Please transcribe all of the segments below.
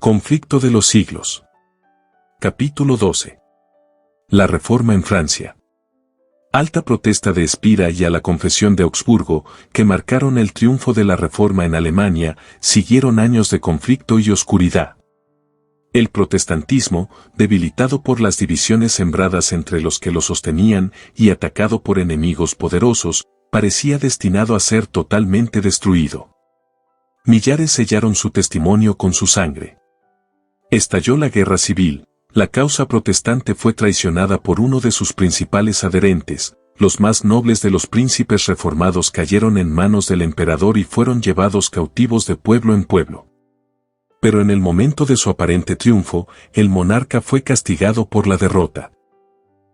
Conflicto de los siglos. Capítulo 12. La Reforma en Francia. Alta protesta de Espira y a la Confesión de Augsburgo, que marcaron el triunfo de la Reforma en Alemania, siguieron años de conflicto y oscuridad. El protestantismo, debilitado por las divisiones sembradas entre los que lo sostenían y atacado por enemigos poderosos, parecía destinado a ser totalmente destruido. Millares sellaron su testimonio con su sangre. Estalló la guerra civil. La causa protestante fue traicionada por uno de sus principales adherentes. Los más nobles de los príncipes reformados cayeron en manos del emperador y fueron llevados cautivos de pueblo en pueblo. Pero en el momento de su aparente triunfo, el monarca fue castigado por la derrota.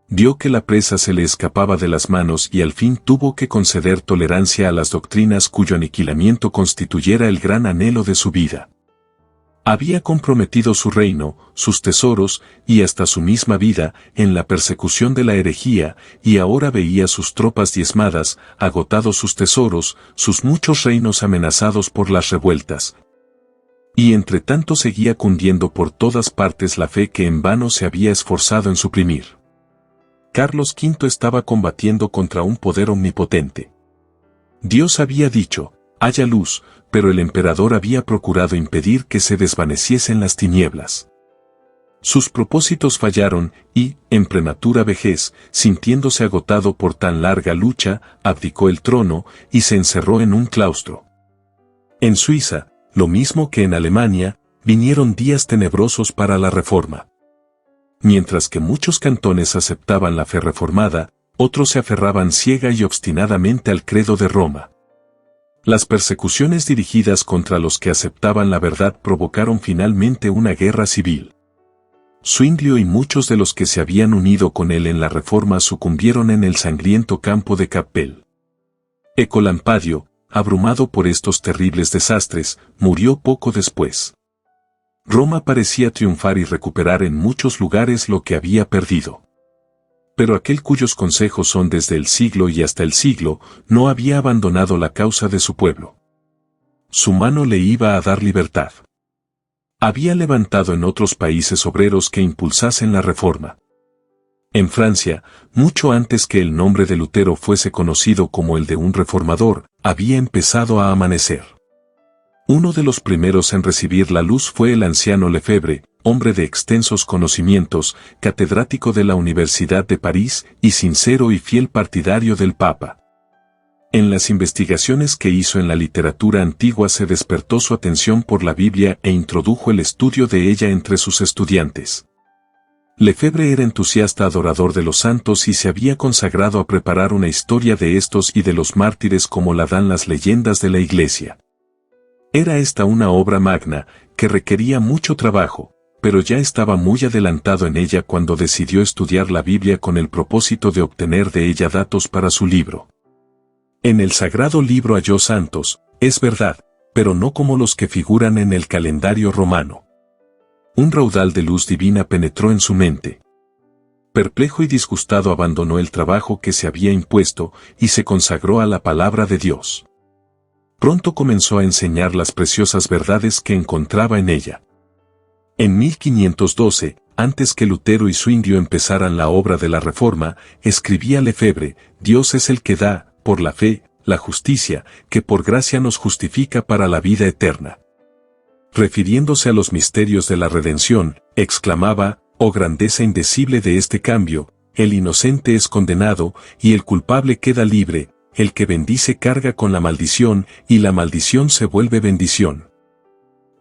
Vio que la presa se le escapaba de las manos y al fin tuvo que conceder tolerancia a las doctrinas cuyo aniquilamiento constituyera el gran anhelo de su vida. Había comprometido su reino, sus tesoros y hasta su misma vida en la persecución de la herejía, y ahora veía sus tropas diezmadas, agotados sus tesoros, sus muchos reinos amenazados por las revueltas. Y entre tanto seguía cundiendo por todas partes la fe que en vano se había esforzado en suprimir. Carlos V estaba combatiendo contra un poder omnipotente. Dios había dicho: haya luz, pero el emperador había procurado impedir que se desvaneciesen las tinieblas. Sus propósitos fallaron y, en prematura vejez, sintiéndose agotado por tan larga lucha, abdicó el trono y se encerró en un claustro. En Suiza, lo mismo que en Alemania, vinieron días tenebrosos para la Reforma. Mientras que muchos cantones aceptaban la fe reformada, otros se aferraban ciega y obstinadamente al credo de Roma. Las persecuciones dirigidas contra los que aceptaban la verdad provocaron finalmente una guerra civil. Zwinglio y muchos de los que se habían unido con él en la Reforma sucumbieron en el sangriento campo de Kappel. Ecolampadio, abrumado por estos terribles desastres, murió poco después. Roma parecía triunfar y recuperar en muchos lugares lo que había perdido. Pero aquel cuyos consejos son desde el siglo y hasta el siglo, no había abandonado la causa de su pueblo. Su mano le iba a dar libertad. Había levantado en otros países obreros que impulsasen la reforma. En Francia, mucho antes que el nombre de Lutero fuese conocido como el de un reformador, había empezado a amanecer. Uno de los primeros en recibir la luz fue el anciano Lefebvre, hombre de extensos conocimientos, catedrático de la Universidad de París y sincero y fiel partidario del Papa. En las investigaciones que hizo en la literatura antigua se despertó su atención por la Biblia e introdujo el estudio de ella entre sus estudiantes. Lefebvre era entusiasta adorador de los santos y se había consagrado a preparar una historia de estos y de los mártires como la dan las leyendas de la Iglesia. Era esta una obra magna, que requería mucho trabajo, pero ya estaba muy adelantado en ella cuando decidió estudiar la Biblia con el propósito de obtener de ella datos para su libro. En el sagrado libro halló santos, es verdad, pero no como los que figuran en el calendario romano. Un raudal de luz divina penetró en su mente. Perplejo y disgustado abandonó el trabajo que se había impuesto y se consagró a la palabra de Dios. Pronto comenzó a enseñar las preciosas verdades que encontraba en ella. En 1512, antes que Lutero y Zwinglio empezaran la obra de la Reforma, escribía Lefebvre: Dios es el que da, por la fe, la justicia, que por gracia nos justifica para la vida eterna. Refiriéndose a los misterios de la redención, exclamaba: oh grandeza indecible de este cambio, el inocente es condenado, y el culpable queda libre, el que bendice carga con la maldición, y la maldición se vuelve bendición.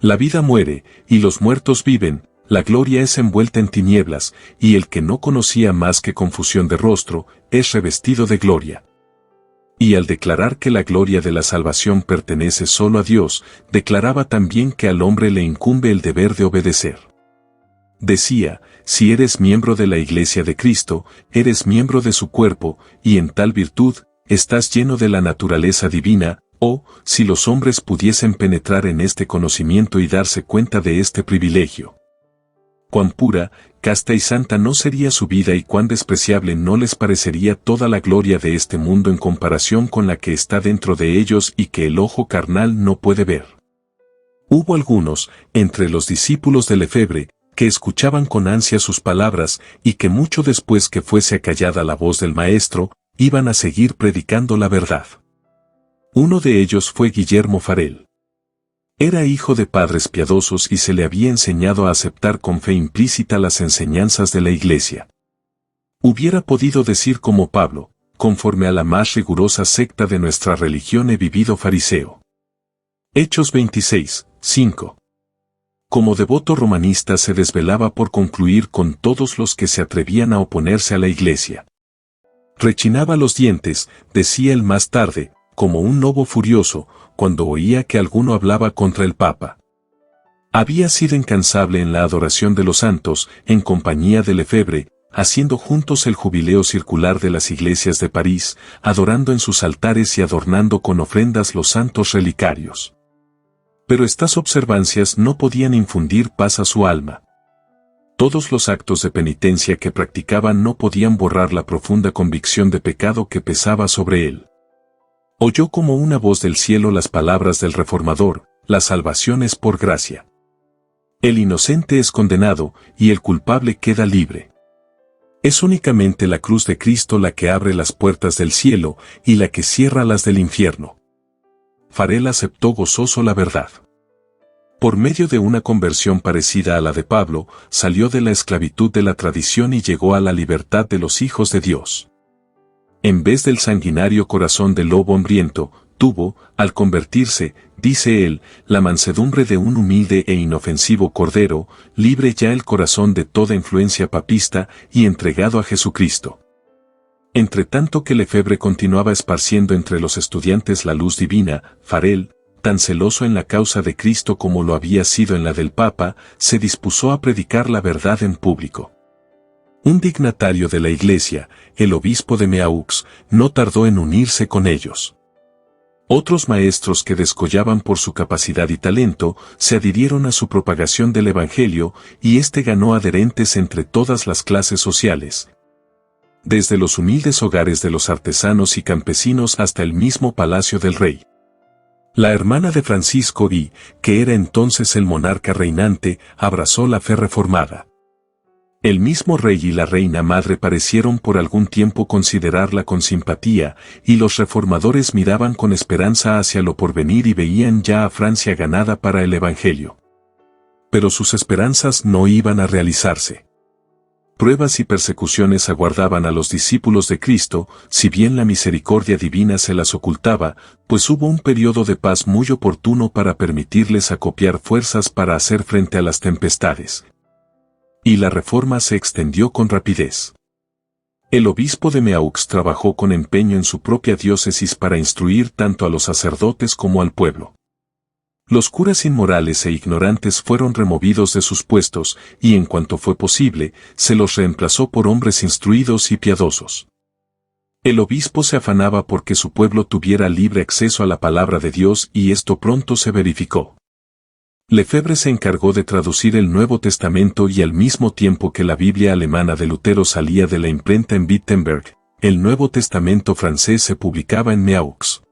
La vida muere, y los muertos viven, la gloria es envuelta en tinieblas, y el que no conocía más que confusión de rostro, es revestido de gloria. Y al declarar que la gloria de la salvación pertenece solo a Dios, declaraba también que al hombre le incumbe el deber de obedecer. Decía: si eres miembro de la Iglesia de Cristo, eres miembro de su cuerpo, y en tal virtud, estás lleno de la naturaleza divina. Oh, si los hombres pudiesen penetrar en este conocimiento y darse cuenta de este privilegio. Cuán pura, casta y santa no sería su vida y cuán despreciable no les parecería toda la gloria de este mundo en comparación con la que está dentro de ellos y que el ojo carnal no puede ver. Hubo algunos, entre los discípulos de Lefebvre, que escuchaban con ansia sus palabras y que mucho después que fuese acallada la voz del maestro, iban a seguir predicando la verdad. Uno de ellos fue Guillermo Farel. Era hijo de padres piadosos y se le había enseñado a aceptar con fe implícita las enseñanzas de la Iglesia. Hubiera podido decir como Pablo, conforme a la más rigurosa secta de nuestra religión he vivido fariseo. Hechos 26, 5. Como devoto romanista se desvelaba por concluir con todos los que se atrevían a oponerse a la Iglesia. Rechinaba los dientes, decía él más tarde, como un lobo furioso, cuando oía que alguno hablaba contra el Papa. Había sido incansable en la adoración de los santos, en compañía de Lefebvre, haciendo juntos el jubileo circular de las iglesias de París, adorando en sus altares y adornando con ofrendas los santos relicarios. Pero estas observancias no podían infundir paz a su alma. Todos los actos de penitencia que practicaban no podían borrar la profunda convicción de pecado que pesaba sobre él. Oyó como una voz del cielo las palabras del Reformador: la salvación es por gracia. El inocente es condenado y el culpable queda libre. Es únicamente la cruz de Cristo la que abre las puertas del cielo y la que cierra las del infierno. Farel aceptó gozoso la verdad. Por medio de una conversión parecida a la de Pablo, salió de la esclavitud de la tradición y llegó a la libertad de los hijos de Dios. En vez del sanguinario corazón del lobo hambriento, tuvo, al convertirse, dice él, la mansedumbre de un humilde e inofensivo cordero, libre ya el corazón de toda influencia papista y entregado a Jesucristo. Entre tanto que Lefebvre continuaba esparciendo entre los estudiantes la luz divina, Farel, tan celoso en la causa de Cristo como lo había sido en la del Papa, se dispuso a predicar la verdad en público. Un dignatario de la Iglesia, el obispo de Meaux, no tardó en unirse con ellos. Otros maestros que descollaban por su capacidad y talento, se adhirieron a su propagación del Evangelio, y éste ganó adherentes entre todas las clases sociales. Desde los humildes hogares de los artesanos y campesinos hasta el mismo palacio del rey. La hermana de Francisco I, que era entonces el monarca reinante, abrazó la fe reformada. El mismo rey y la reina madre parecieron por algún tiempo considerarla con simpatía, y los reformadores miraban con esperanza hacia lo porvenir y veían ya a Francia ganada para el Evangelio. Pero sus esperanzas no iban a realizarse. Pruebas y persecuciones aguardaban a los discípulos de Cristo, si bien la misericordia divina se las ocultaba, pues hubo un periodo de paz muy oportuno para permitirles acopiar fuerzas para hacer frente a las tempestades. Y la reforma se extendió con rapidez. El obispo de Meaux trabajó con empeño en su propia diócesis para instruir tanto a los sacerdotes como al pueblo. Los curas inmorales e ignorantes fueron removidos de sus puestos, y en cuanto fue posible, se los reemplazó por hombres instruidos y piadosos. El obispo se afanaba porque su pueblo tuviera libre acceso a la palabra de Dios y esto pronto se verificó. Lefebvre se encargó de traducir el Nuevo Testamento y al mismo tiempo que la Biblia alemana de Lutero salía de la imprenta en Wittenberg, el Nuevo Testamento francés se publicaba en Meaux.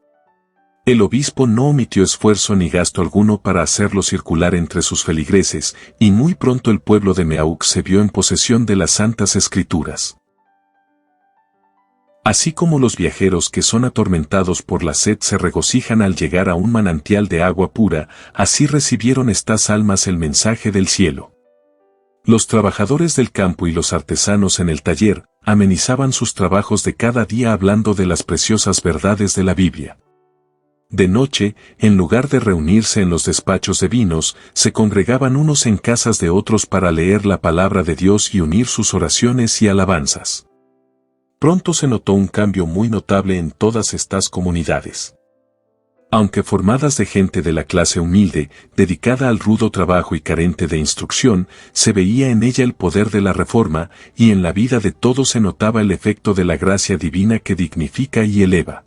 El obispo no omitió esfuerzo ni gasto alguno para hacerlo circular entre sus feligreses, y muy pronto el pueblo de Meaux se vio en posesión de las Santas Escrituras. Así como los viajeros que son atormentados por la sed se regocijan al llegar a un manantial de agua pura, así recibieron estas almas el mensaje del cielo. Los trabajadores del campo y los artesanos en el taller amenizaban sus trabajos de cada día hablando de las preciosas verdades de la Biblia. De noche, en lugar de reunirse en los despachos de vinos, se congregaban unos en casas de otros para leer la palabra de Dios y unir sus oraciones y alabanzas. Pronto se notó un cambio muy notable en todas estas comunidades. Aunque formadas de gente de la clase humilde, dedicada al rudo trabajo y carente de instrucción, se veía en ella el poder de la reforma, y en la vida de todos se notaba el efecto de la gracia divina que dignifica y eleva.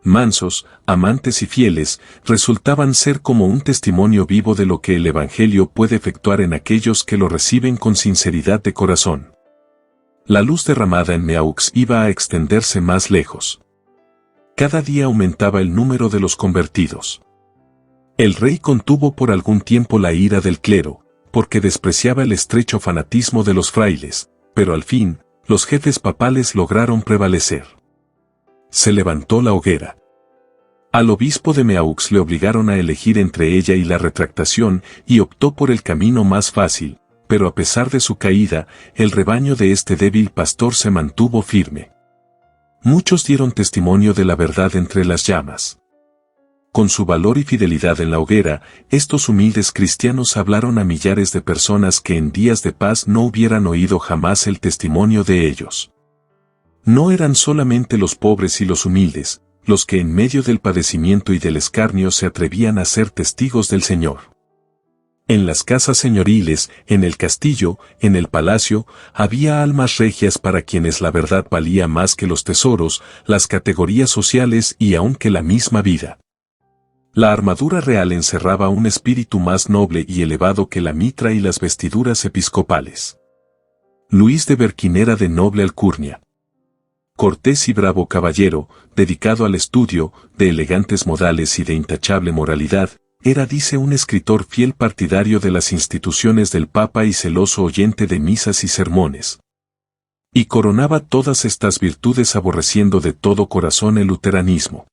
Mansos, amantes y fieles, resultaban ser como un testimonio vivo de lo que el Evangelio puede efectuar en aquellos que lo reciben con sinceridad de corazón. La luz derramada en Meaux iba a extenderse más lejos. Cada día aumentaba el número de los convertidos. El rey contuvo por algún tiempo la ira del clero, porque despreciaba el estrecho fanatismo de los frailes, pero al fin, los jefes papales lograron prevalecer. Se levantó la hoguera. Al obispo de Meaux le obligaron a elegir entre ella y la retractación y optó por el camino más fácil, pero a pesar de su caída, el rebaño de este débil pastor se mantuvo firme. Muchos dieron testimonio de la verdad entre las llamas. Con su valor y fidelidad en la hoguera, estos humildes cristianos hablaron a millares de personas que en días de paz no hubieran oído jamás el testimonio de ellos. No eran solamente los pobres y los humildes, los que en medio del padecimiento y del escarnio se atrevían a ser testigos del Señor. En las casas señoriles, en el castillo, en el palacio, había almas regias para quienes la verdad valía más que los tesoros, las categorías sociales y aun que la misma vida. La armadura real encerraba un espíritu más noble y elevado que la mitra y las vestiduras episcopales. Luis de Berquín era de noble alcurnia. Cortés y bravo caballero, dedicado al estudio, de elegantes modales y de intachable moralidad, era, dice un escritor, fiel partidario de las instituciones del Papa y celoso oyente de misas y sermones. Y coronaba todas estas virtudes aborreciendo de todo corazón el luteranismo.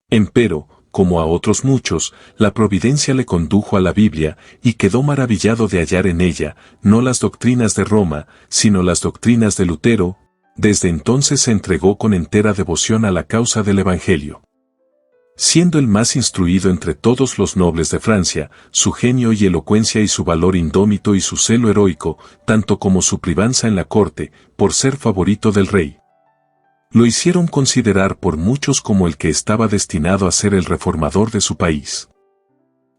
Empero, como a otros muchos, la providencia le condujo a la Biblia y quedó maravillado de hallar en ella, no las doctrinas de Roma, sino las doctrinas de Lutero. Desde entonces se entregó con entera devoción a la causa del Evangelio. Siendo el más instruido entre todos los nobles de Francia, su genio y elocuencia y su valor indómito y su celo heroico, tanto como su privanza en la corte, por ser favorito del rey, lo hicieron considerar por muchos como el que estaba destinado a ser el reformador de su país.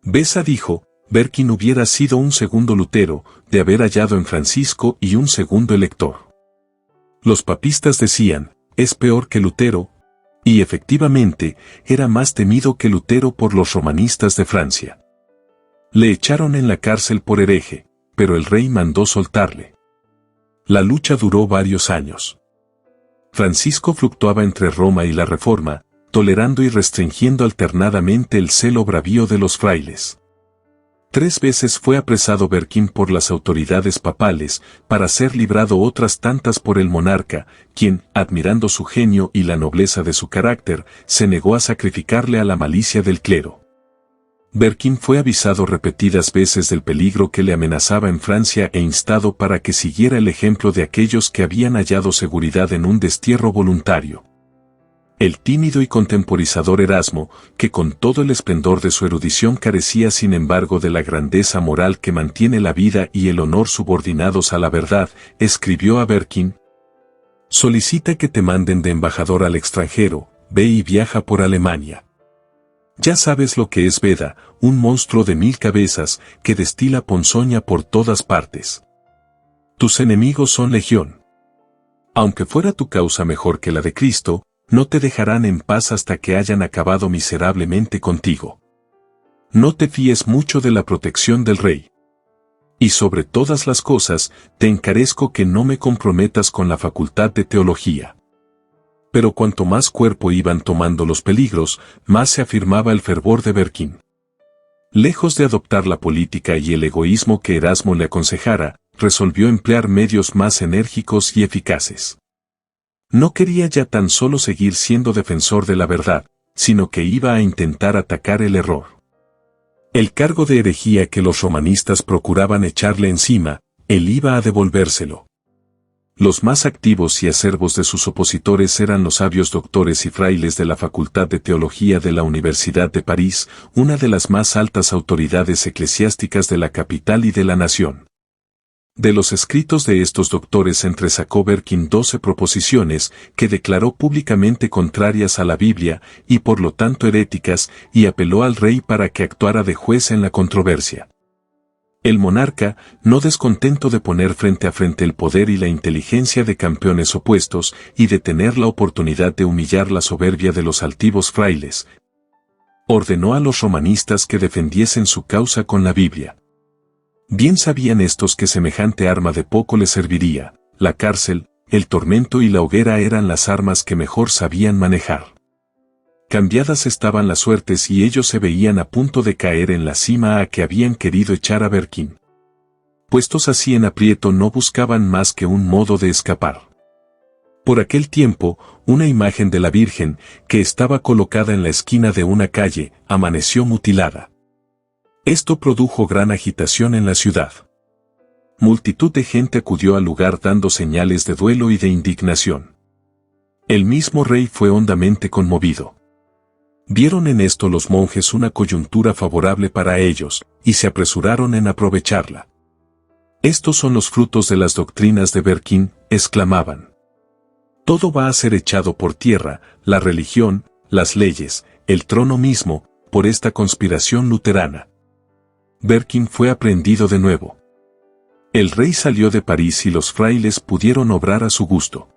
Besa dijo, Berquín hubiera sido un segundo Lutero, de haber hallado en Francisco y un segundo elector. Los papistas decían, es peor que Lutero, y efectivamente, era más temido que Lutero por los romanistas de Francia. Le echaron en la cárcel por hereje, pero el rey mandó soltarle. La lucha duró varios años. Francisco fluctuaba entre Roma y la Reforma, tolerando y restringiendo alternadamente el celo bravío de los frailes. 3 veces fue apresado Berquín por las autoridades papales, para ser librado otras tantas por el monarca, quien, admirando su genio y la nobleza de su carácter, se negó a sacrificarle a la malicia del clero. Berquín fue avisado repetidas veces del peligro que le amenazaba en Francia e instado para que siguiera el ejemplo de aquellos que habían hallado seguridad en un destierro voluntario. El tímido y contemporizador Erasmo, que con todo el esplendor de su erudición carecía sin embargo de la grandeza moral que mantiene la vida y el honor subordinados a la verdad, escribió a Berquín: solicita que te manden de embajador al extranjero, ve y viaja por Alemania. Ya sabes lo que es Beda, un monstruo de 1000 cabezas, que destila ponzoña por todas partes. Tus enemigos son legión. Aunque fuera tu causa mejor que la de Cristo, no te dejarán en paz hasta que hayan acabado miserablemente contigo. No te fíes mucho de la protección del rey. Y sobre todas las cosas, te encarezco que no me comprometas con la facultad de teología. Pero cuanto más cuerpo iban tomando los peligros, más se afirmaba el fervor de Berquín. Lejos de adoptar la política y el egoísmo que Erasmo le aconsejara, resolvió emplear medios más enérgicos y eficaces. No quería ya tan solo seguir siendo defensor de la verdad, sino que iba a intentar atacar el error. El cargo de herejía que los romanistas procuraban echarle encima, él iba a devolvérselo. Los más activos y acerbos de sus opositores eran los sabios doctores y frailes de la Facultad de Teología de la Universidad de París, una de las más altas autoridades eclesiásticas de la capital y de la nación. De los escritos de estos doctores entresacó Berquín 12 proposiciones que declaró públicamente contrarias a la Biblia y por lo tanto heréticas, y apeló al rey para que actuara de juez en la controversia. El monarca, no descontento de poner frente a frente el poder y la inteligencia de campeones opuestos y de tener la oportunidad de humillar la soberbia de los altivos frailes, ordenó a los romanistas que defendiesen su causa con la Biblia. Bien sabían estos que semejante arma de poco les serviría, la cárcel, el tormento y la hoguera eran las armas que mejor sabían manejar. Cambiadas estaban las suertes y ellos se veían a punto de caer en la cima a que habían querido echar a Berkin. Puestos así en aprieto no buscaban más que un modo de escapar. Por aquel tiempo, una imagen de la Virgen, que estaba colocada en la esquina de una calle, amaneció mutilada. Esto produjo gran agitación en la ciudad. Multitud de gente acudió al lugar dando señales de duelo y de indignación. El mismo rey fue hondamente conmovido. Vieron en esto los monjes una coyuntura favorable para ellos, y se apresuraron en aprovecharla. Estos son los frutos de las doctrinas de Berkin, exclamaban. Todo va a ser echado por tierra, la religión, las leyes, el trono mismo, por esta conspiración luterana. Berkin fue aprehendido de nuevo. El rey salió de París y los frailes pudieron obrar a su gusto.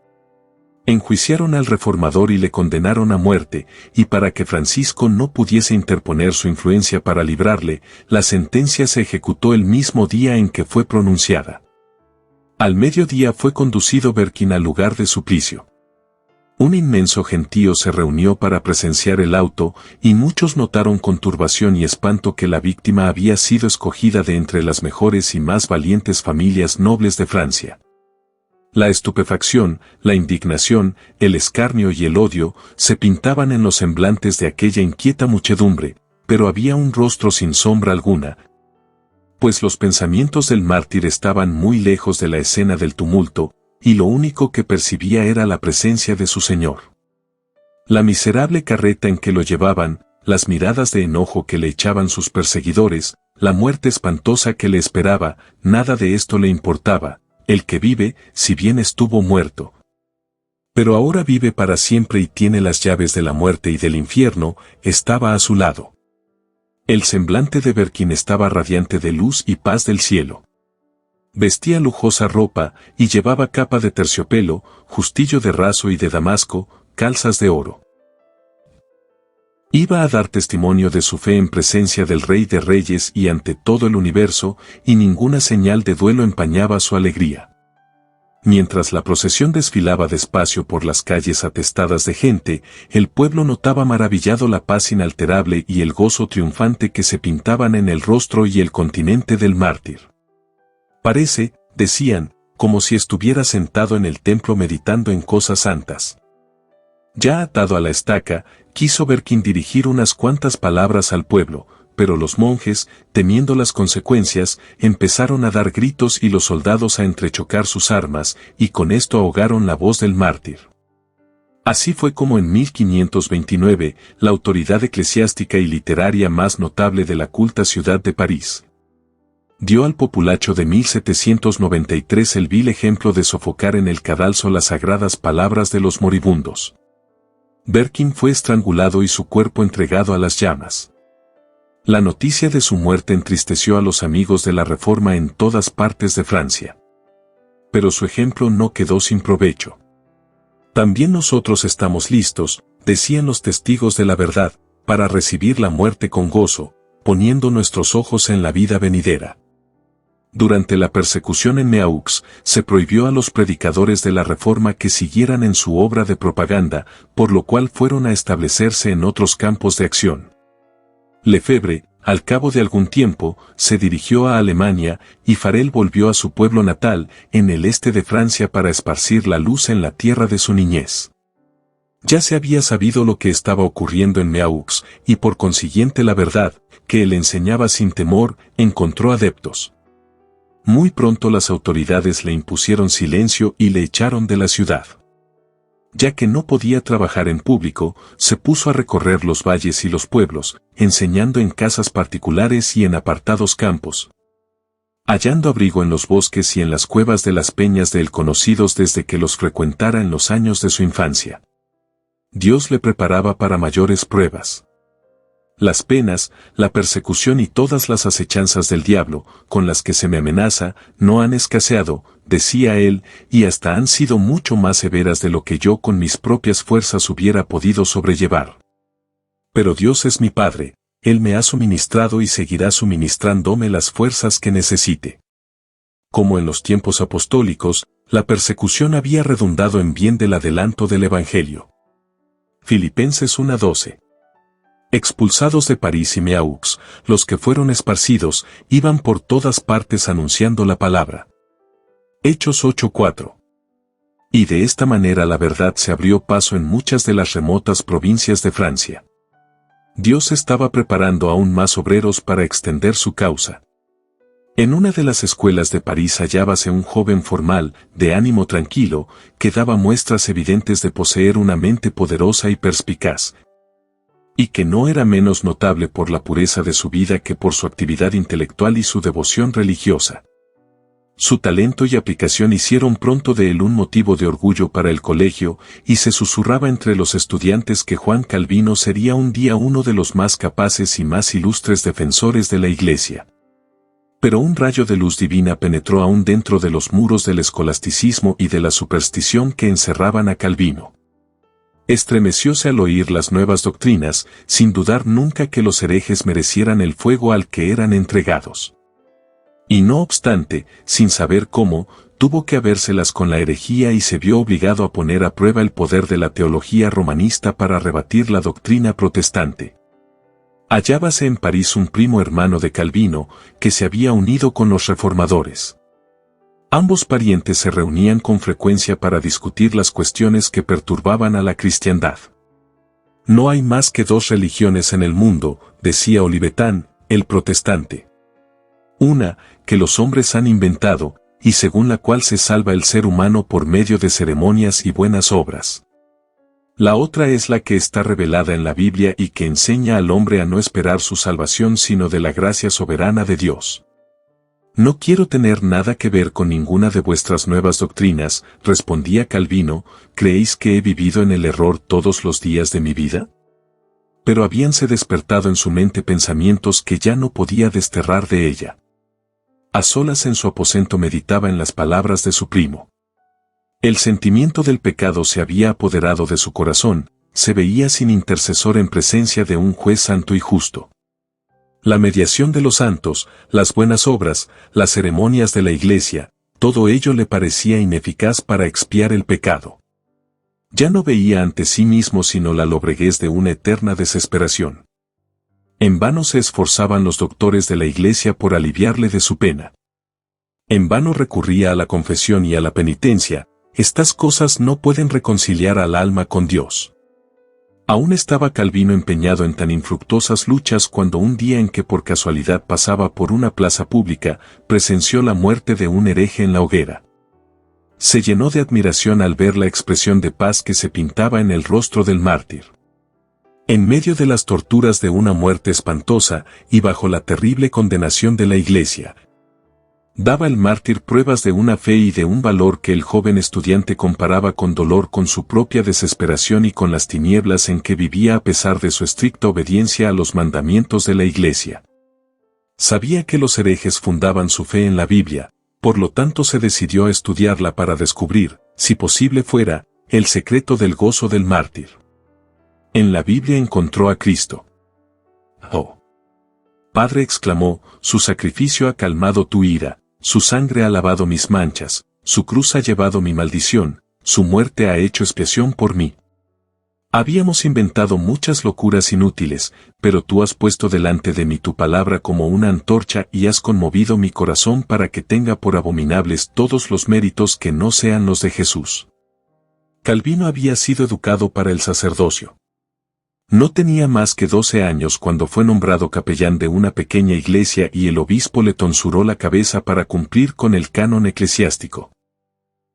Enjuiciaron al reformador y le condenaron a muerte, y para que Francisco no pudiese interponer su influencia para librarle, la sentencia se ejecutó el mismo día en que fue pronunciada. Al mediodía fue conducido Berkin al lugar de suplicio. Un inmenso gentío se reunió para presenciar el auto, y muchos notaron con turbación y espanto que la víctima había sido escogida de entre las mejores y más valientes familias nobles de Francia. La estupefacción, la indignación, el escarnio y el odio se pintaban en los semblantes de aquella inquieta muchedumbre, pero había un rostro sin sombra alguna, pues los pensamientos del mártir estaban muy lejos de la escena del tumulto, y lo único que percibía era la presencia de su Señor. La miserable carreta en que lo llevaban, las miradas de enojo que le echaban sus perseguidores, la muerte espantosa que le esperaba, nada de esto le importaba. El que vive, si bien estuvo muerto, pero ahora vive para siempre y tiene las llaves de la muerte y del infierno, estaba a su lado. El semblante de Berkin estaba radiante de luz y paz del cielo. Vestía lujosa ropa y llevaba capa de terciopelo, justillo de raso y de damasco, calzas de oro. Iba a dar testimonio de su fe en presencia del Rey de Reyes y ante todo el universo, y ninguna señal de duelo empañaba su alegría. Mientras la procesión desfilaba despacio por las calles atestadas de gente, el pueblo notaba maravillado la paz inalterable y el gozo triunfante que se pintaban en el rostro y el continente del mártir. Parece, decían, como si estuviera sentado en el templo meditando en cosas santas. Ya atado a la estaca, quiso Berkin dirigir unas cuantas palabras al pueblo, pero los monjes, temiendo las consecuencias, empezaron a dar gritos y los soldados a entrechocar sus armas, y con esto ahogaron la voz del mártir. Así fue como en 1529, la autoridad eclesiástica y literaria más notable de la culta ciudad de París dio al populacho de 1793 el vil ejemplo de sofocar en el cadalso las sagradas palabras de los moribundos. Berkin fue estrangulado y su cuerpo entregado a las llamas. La noticia de su muerte entristeció a los amigos de la Reforma en todas partes de Francia. Pero su ejemplo no quedó sin provecho. También nosotros estamos listos, decían los testigos de la verdad, para recibir la muerte con gozo, poniendo nuestros ojos en la vida venidera. Durante la persecución en Meaux, se prohibió a los predicadores de la Reforma que siguieran en su obra de propaganda, por lo cual fueron a establecerse en otros campos de acción. Lefebvre, al cabo de algún tiempo, se dirigió a Alemania, y Farel volvió a su pueblo natal, en el este de Francia para esparcir la luz en la tierra de su niñez. Ya se había sabido lo que estaba ocurriendo en Meaux, y por consiguiente la verdad, que él enseñaba sin temor, encontró adeptos. Muy pronto las autoridades le impusieron silencio y le echaron de la ciudad. Ya que no podía trabajar en público, se puso a recorrer los valles y los pueblos, enseñando en casas particulares y en apartados campos, hallando abrigo en los bosques y en las cuevas de las peñas de él conocidos desde que los frecuentara en los años de su infancia. Dios le preparaba para mayores pruebas. Las penas, la persecución y todas las acechanzas del diablo, con las que se me amenaza, no han escaseado, decía él, y hasta han sido mucho más severas de lo que yo con mis propias fuerzas hubiera podido sobrellevar. Pero Dios es mi Padre, Él me ha suministrado y seguirá suministrándome las fuerzas que necesite. Como en los tiempos apostólicos, la persecución había redundado en bien del adelanto del Evangelio. Filipenses 1:12. Expulsados de París y Meaux, los que fueron esparcidos, iban por todas partes anunciando la palabra. Hechos 8:4. Y de esta manera la verdad se abrió paso en muchas de las remotas provincias de Francia. Dios estaba preparando aún más obreros para extender su causa. En una de las escuelas de París hallábase un joven formal, de ánimo tranquilo, que daba muestras evidentes de poseer una mente poderosa y perspicaz, y que no era menos notable por la pureza de su vida que por su actividad intelectual y su devoción religiosa. Su talento y aplicación hicieron pronto de él un motivo de orgullo para el colegio, y se susurraba entre los estudiantes que Juan Calvino sería un día uno de los más capaces y más ilustres defensores de la Iglesia. Pero un rayo de luz divina penetró aún dentro de los muros del escolasticismo y de la superstición que encerraban a Calvino. Estremecióse al oír las nuevas doctrinas, sin dudar nunca que los herejes merecieran el fuego al que eran entregados. Y no obstante, sin saber cómo, tuvo que habérselas con la herejía y se vio obligado a poner a prueba el poder de la teología romanista para rebatir la doctrina protestante. Hallábase en París un primo hermano de Calvino, que se había unido con los reformadores. Ambos parientes se reunían con frecuencia para discutir las cuestiones que perturbaban a la cristiandad. No hay más que dos religiones en el mundo, decía Olivetan, el protestante. Una, que los hombres han inventado, y según la cual se salva el ser humano por medio de ceremonias y buenas obras. La otra es la que está revelada en la Biblia y que enseña al hombre a no esperar su salvación sino de la gracia soberana de Dios. No quiero tener nada que ver con ninguna de vuestras nuevas doctrinas, respondía Calvino, ¿creéis que he vivido en el error todos los días de mi vida? Pero habíanse despertado en su mente pensamientos que ya no podía desterrar de ella. A solas en su aposento meditaba en las palabras de su primo. El sentimiento del pecado se había apoderado de su corazón, se veía sin intercesor en presencia de un juez santo y justo. La mediación de los santos, las buenas obras, las ceremonias de la Iglesia, todo ello le parecía ineficaz para expiar el pecado. Ya no veía ante sí mismo sino la lobreguez de una eterna desesperación. En vano se esforzaban los doctores de la Iglesia por aliviarle de su pena. En vano recurría a la confesión y a la penitencia, estas cosas no pueden reconciliar al alma con Dios. Aún estaba Calvino empeñado en tan infructuosas luchas cuando un día en que por casualidad pasaba por una plaza pública, presenció la muerte de un hereje en la hoguera. Se llenó de admiración al ver la expresión de paz que se pintaba en el rostro del mártir. En medio de las torturas de una muerte espantosa y bajo la terrible condenación de la Iglesia, daba el mártir pruebas de una fe y de un valor que el joven estudiante comparaba con dolor con su propia desesperación y con las tinieblas en que vivía a pesar de su estricta obediencia a los mandamientos de la Iglesia. Sabía que los herejes fundaban su fe en la Biblia, por lo tanto se decidió a estudiarla para descubrir, si posible fuera, el secreto del gozo del mártir. En la Biblia encontró a Cristo. «Oh, Padre», exclamó, «su sacrificio ha calmado tu ira. Su sangre ha lavado mis manchas, su cruz ha llevado mi maldición, su muerte ha hecho expiación por mí. Habíamos inventado muchas locuras inútiles, pero tú has puesto delante de mí tu palabra como una antorcha y has conmovido mi corazón para que tenga por abominables todos los méritos que no sean los de Jesús». Calvino había sido educado para el sacerdocio. No tenía más que 12 años cuando fue nombrado capellán de una pequeña iglesia y el obispo le tonsuró la cabeza para cumplir con el canon eclesiástico.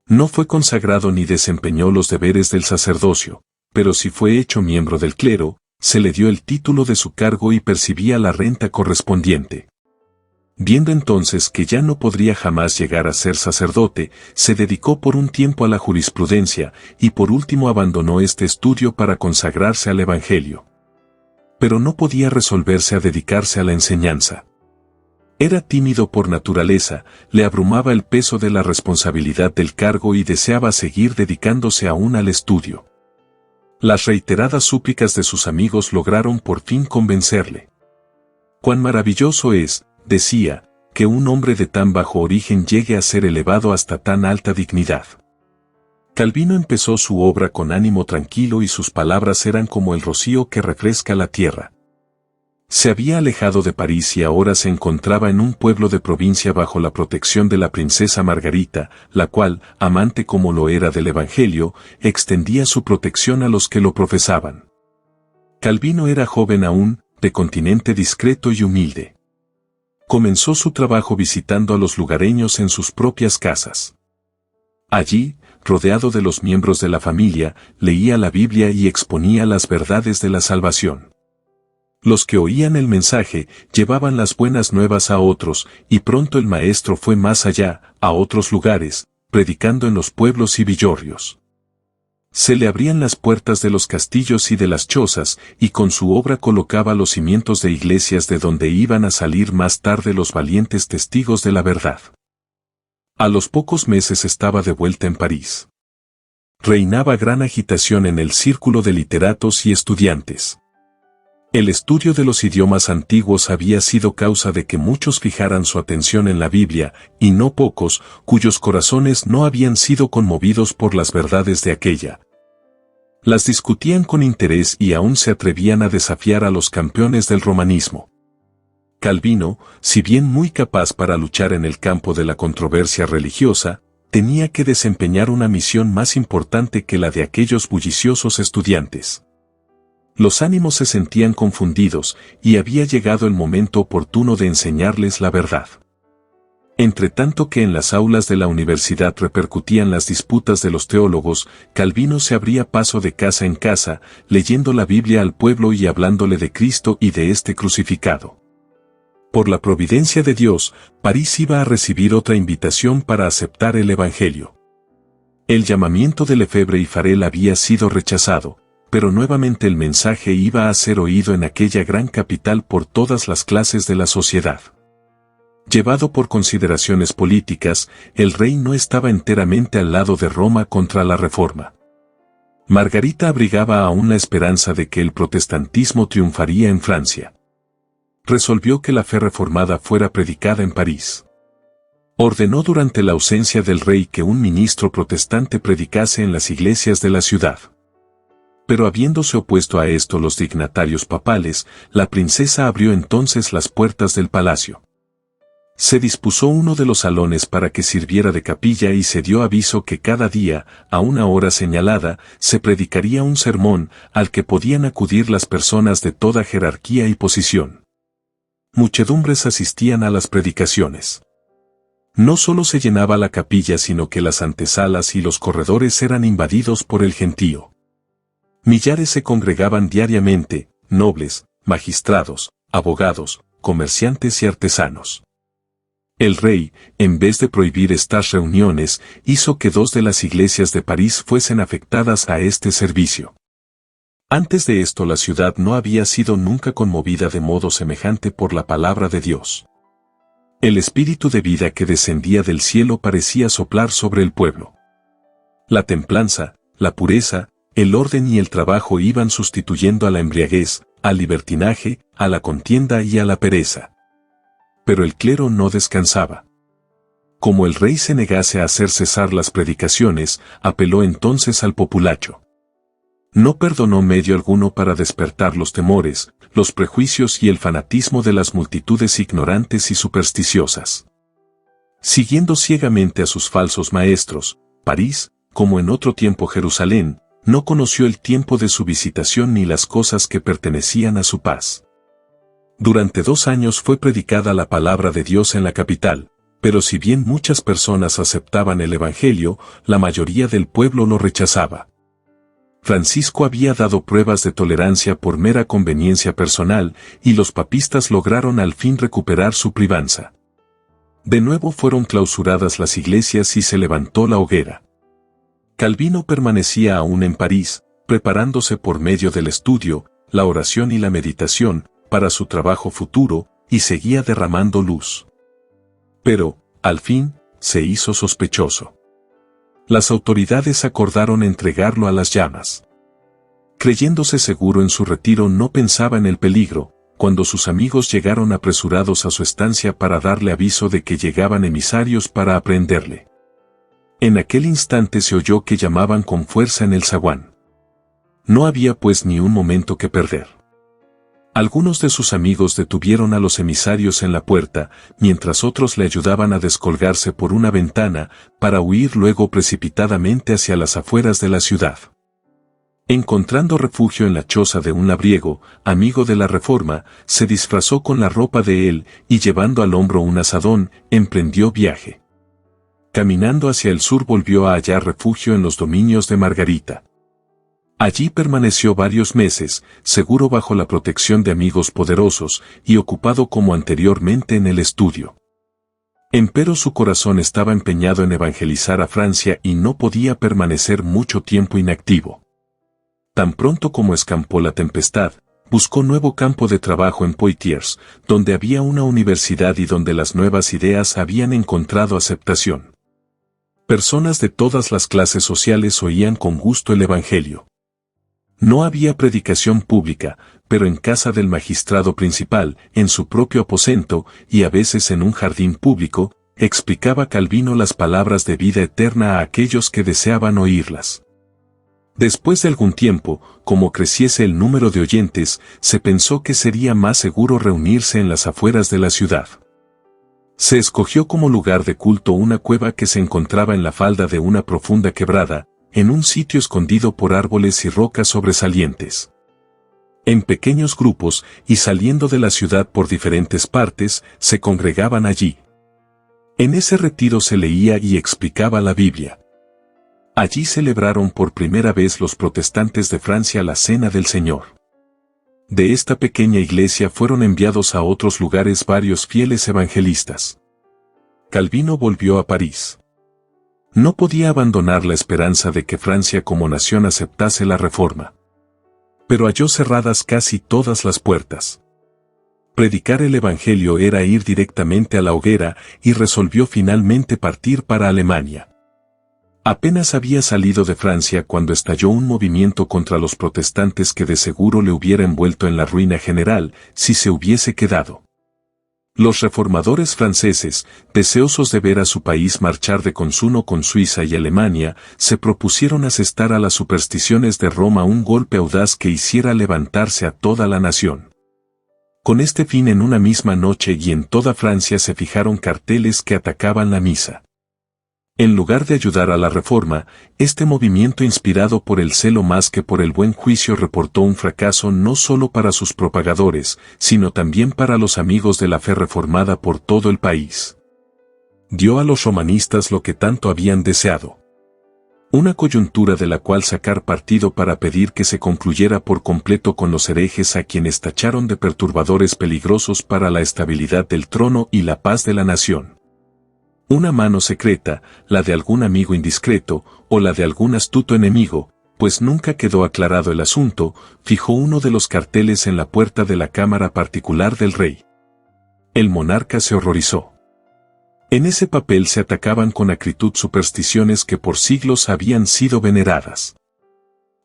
No fue consagrado ni desempeñó los deberes del sacerdocio, pero si fue hecho miembro del clero, se le dio el título de su cargo y percibía la renta correspondiente. Viendo entonces que ya no podría jamás llegar a ser sacerdote, se dedicó por un tiempo a la jurisprudencia y por último abandonó este estudio para consagrarse al Evangelio. Pero no podía resolverse a dedicarse a la enseñanza. Era tímido por naturaleza, le abrumaba el peso de la responsabilidad del cargo y deseaba seguir dedicándose aún al estudio. Las reiteradas súplicas de sus amigos lograron por fin convencerle. «Cuán maravilloso es», decía, «que un hombre de tan bajo origen llegue a ser elevado hasta tan alta dignidad. Calvino empezó su obra con ánimo tranquilo y sus palabras eran como el rocío que refresca la tierra. Se había alejado de París y ahora se encontraba en un pueblo de provincia bajo la protección de la princesa Margarita, la cual, amante como lo era del Evangelio, extendía su protección a los que lo profesaban. Calvino era joven aún, de continente discreto y humilde. Comenzó su trabajo visitando a los lugareños en sus propias casas. Allí, rodeado de los miembros de la familia, leía la Biblia y exponía las verdades de la salvación. Los que oían el mensaje llevaban las buenas nuevas a otros, y pronto el maestro fue más allá, a otros lugares, predicando en los pueblos y villorrios. Se le abrían las puertas de los castillos y de las chozas, y con su obra colocaba los cimientos de iglesias de donde iban a salir más tarde los valientes testigos de la verdad. A los pocos meses estaba de vuelta en París. Reinaba gran agitación en el círculo de literatos y estudiantes. El estudio de los idiomas antiguos había sido causa de que muchos fijaran su atención en la Biblia, y no pocos, cuyos corazones no habían sido conmovidos por las verdades de aquella. Las discutían con interés y aún se atrevían a desafiar a los campeones del romanismo. Calvino, si bien muy capaz para luchar en el campo de la controversia religiosa, tenía que desempeñar una misión más importante que la de aquellos bulliciosos estudiantes. Los ánimos se sentían confundidos, y había llegado el momento oportuno de enseñarles la verdad. Entre tanto que en las aulas de la universidad repercutían las disputas de los teólogos, Calvino se abría paso de casa en casa, leyendo la Biblia al pueblo y hablándole de Cristo y de este crucificado. Por la providencia de Dios, París iba a recibir otra invitación para aceptar el Evangelio. El llamamiento de Lefebvre y Farel había sido rechazado, pero nuevamente el mensaje iba a ser oído en aquella gran capital por todas las clases de la sociedad. Llevado por consideraciones políticas, el rey no estaba enteramente al lado de Roma contra la Reforma. Margarita abrigaba aún la esperanza de que el protestantismo triunfaría en Francia. Resolvió que la fe reformada fuera predicada en París. Ordenó durante la ausencia del rey que un ministro protestante predicase en las iglesias de la ciudad. Pero habiéndose opuesto a esto los dignatarios papales, la princesa abrió entonces las puertas del palacio. Se dispuso uno de los salones para que sirviera de capilla y se dio aviso que cada día, a una hora señalada, se predicaría un sermón al que podían acudir las personas de toda jerarquía y posición. Muchedumbres asistían a las predicaciones. No solo se llenaba la capilla sino que las antesalas y los corredores eran invadidos por el gentío. Millares se congregaban diariamente, nobles, magistrados, abogados, comerciantes y artesanos. El rey, en vez de prohibir estas reuniones, hizo que 2 de las iglesias de París fuesen afectadas a este servicio. Antes de esto la ciudad no había sido nunca conmovida de modo semejante por la palabra de Dios. El espíritu de vida que descendía del cielo parecía soplar sobre el pueblo. La templanza, la pureza, el orden y el trabajo iban sustituyendo a la embriaguez, al libertinaje, a la contienda y a la pereza. Pero el clero no descansaba. Como el rey se negase a hacer cesar las predicaciones, apeló entonces al populacho. No perdonó medio alguno para despertar los temores, los prejuicios y el fanatismo de las multitudes ignorantes y supersticiosas. Siguiendo ciegamente a sus falsos maestros, París, como en otro tiempo Jerusalén, no conoció el tiempo de su visitación ni las cosas que pertenecían a su paz. Durante 2 años fue predicada la palabra de Dios en la capital, pero si bien muchas personas aceptaban el Evangelio, la mayoría del pueblo lo rechazaba. Francisco había dado pruebas de tolerancia por mera conveniencia personal, y los papistas lograron al fin recuperar su privanza. De nuevo fueron clausuradas las iglesias y se levantó la hoguera. Calvino permanecía aún en París, preparándose por medio del estudio, la oración y la meditación, para su trabajo futuro, y seguía derramando luz. Pero, al fin, se hizo sospechoso. Las autoridades acordaron entregarlo a las llamas. Creyéndose seguro en su retiro no pensaba en el peligro, cuando sus amigos llegaron apresurados a su estancia para darle aviso de que llegaban emisarios para aprehenderle. En aquel instante se oyó que llamaban con fuerza en el zaguán. No había pues ni un momento que perder. Algunos de sus amigos detuvieron a los emisarios en la puerta, mientras otros le ayudaban a descolgarse por una ventana, para huir luego precipitadamente hacia las afueras de la ciudad. Encontrando refugio en la choza de un labriego, amigo de la Reforma, se disfrazó con la ropa de él y llevando al hombro un azadón, emprendió viaje. Caminando hacia el sur volvió a hallar refugio en los dominios de Margarita. Allí permaneció varios meses, seguro bajo la protección de amigos poderosos y ocupado como anteriormente en el estudio. Empero su corazón estaba empeñado en evangelizar a Francia y no podía permanecer mucho tiempo inactivo. Tan pronto como escampó la tempestad, buscó nuevo campo de trabajo en Poitiers, donde había una universidad y donde las nuevas ideas habían encontrado aceptación. Personas de todas las clases sociales oían con gusto el Evangelio. No había predicación pública, pero en casa del magistrado principal, en su propio aposento, y a veces en un jardín público, explicaba Calvino las palabras de vida eterna a aquellos que deseaban oírlas. Después de algún tiempo, como creciese el número de oyentes, se pensó que sería más seguro reunirse en las afueras de la ciudad. Se escogió como lugar de culto una cueva que se encontraba en la falda de una profunda quebrada, en un sitio escondido por árboles y rocas sobresalientes. En pequeños grupos, y saliendo de la ciudad por diferentes partes, se congregaban allí. En ese retiro se leía y explicaba la Biblia. Allí celebraron por primera vez los protestantes de Francia la Cena del Señor. De esta pequeña iglesia fueron enviados a otros lugares varios fieles evangelistas. Calvino volvió a París. No podía abandonar la esperanza de que Francia como nación aceptase la Reforma. Pero halló cerradas casi todas las puertas. Predicar el Evangelio era ir directamente a la hoguera y resolvió finalmente partir para Alemania. Apenas había salido de Francia cuando estalló un movimiento contra los protestantes que de seguro le hubiera envuelto en la ruina general si se hubiese quedado. Los reformadores franceses, deseosos de ver a su país marchar de consuno con Suiza y Alemania, se propusieron asestar a las supersticiones de Roma un golpe audaz que hiciera levantarse a toda la nación. Con este fin en una misma noche y en toda Francia se fijaron carteles que atacaban la misa. En lugar de ayudar a la Reforma, este movimiento inspirado por el celo más que por el buen juicio reportó un fracaso no solo para sus propagadores, sino también para los amigos de la fe reformada por todo el país. Dio a los romanistas lo que tanto habían deseado. Una coyuntura de la cual sacar partido para pedir que se concluyera por completo con los herejes a quienes tacharon de perturbadores peligrosos para la estabilidad del trono y la paz de la nación. Una mano secreta, la de algún amigo indiscreto, o la de algún astuto enemigo, pues nunca quedó aclarado el asunto, fijó uno de los carteles en la puerta de la cámara particular del rey. El monarca se horrorizó. En ese papel se atacaban con acritud supersticiones que por siglos habían sido veneradas.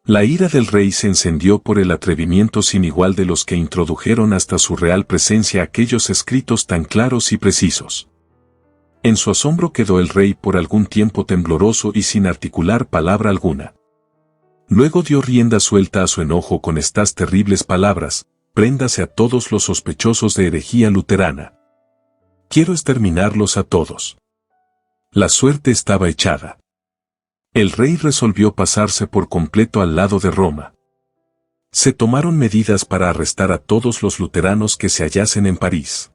La ira del rey se encendió por el atrevimiento sin igual de los que introdujeron hasta su real presencia aquellos escritos tan claros y precisos. En su asombro quedó el rey por algún tiempo tembloroso y sin articular palabra alguna. Luego dio rienda suelta a su enojo con estas terribles palabras: préndase a todos los sospechosos de herejía luterana. Quiero exterminarlos a todos. La suerte estaba echada. El rey resolvió pasarse por completo al lado de Roma. Se tomaron medidas para arrestar a todos los luteranos que se hallasen en París.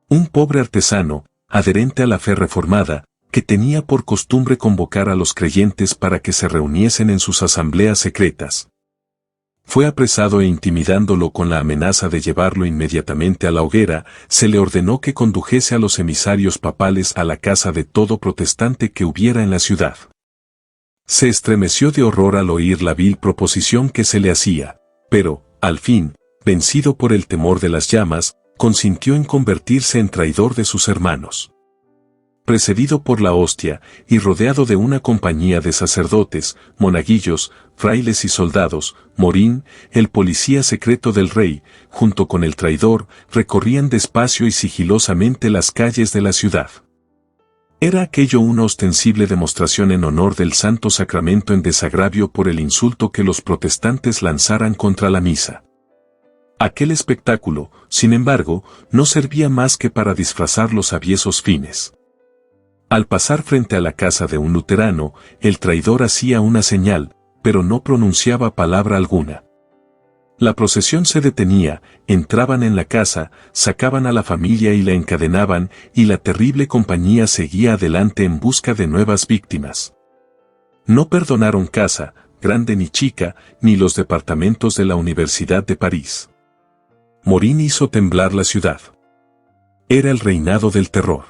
Un pobre artesano, adherente a la fe reformada, que tenía por costumbre convocar a los creyentes para que se reuniesen en sus asambleas secretas, fue apresado e intimidándolo con la amenaza de llevarlo inmediatamente a la hoguera, se le ordenó que condujese a los emisarios papales a la casa de todo protestante que hubiera en la ciudad. Se estremeció de horror al oír la vil proposición que se le hacía, pero, al fin, vencido por el temor de las llamas, consintió en convertirse en traidor de sus hermanos. Precedido por la hostia, y rodeado de una compañía de sacerdotes, monaguillos, frailes y soldados, Morín, el policía secreto del rey, junto con el traidor, recorrían despacio y sigilosamente las calles de la ciudad. Era aquello una ostensible demostración en honor del Santo Sacramento en desagravio por el insulto que los protestantes lanzaran contra la misa. Aquel espectáculo, sin embargo, no servía más que para disfrazar los aviesos fines. Al pasar frente a la casa de un luterano, el traidor hacía una señal, pero no pronunciaba palabra alguna. La procesión se detenía, entraban en la casa, sacaban a la familia y la encadenaban, y la terrible compañía seguía adelante en busca de nuevas víctimas. No perdonaron casa, grande ni chica, ni los departamentos de la Universidad de París. Morín hizo temblar la ciudad. Era el reinado del terror.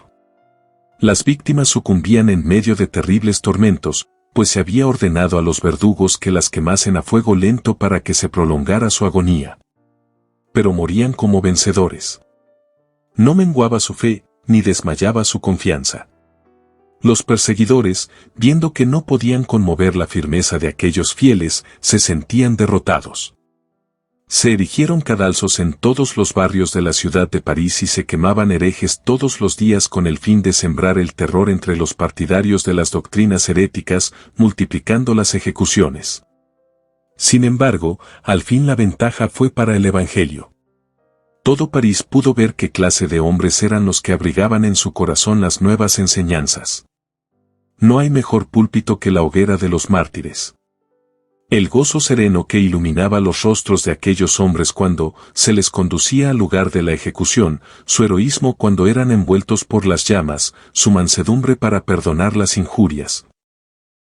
Las víctimas sucumbían en medio de terribles tormentos, pues se había ordenado a los verdugos que las quemasen a fuego lento para que se prolongara su agonía. Pero morían como vencedores. No menguaba su fe, ni desmayaba su confianza. Los perseguidores, viendo que no podían conmover la firmeza de aquellos fieles, se sentían derrotados. Se erigieron cadalsos en todos los barrios de la ciudad de París y se quemaban herejes todos los días con el fin de sembrar el terror entre los partidarios de las doctrinas heréticas, multiplicando las ejecuciones. Sin embargo, al fin la ventaja fue para el Evangelio. Todo París pudo ver qué clase de hombres eran los que abrigaban en su corazón las nuevas enseñanzas. No hay mejor púlpito que la hoguera de los mártires. El gozo sereno que iluminaba los rostros de aquellos hombres cuando se les conducía al lugar de la ejecución, su heroísmo cuando eran envueltos por las llamas, su mansedumbre para perdonar las injurias.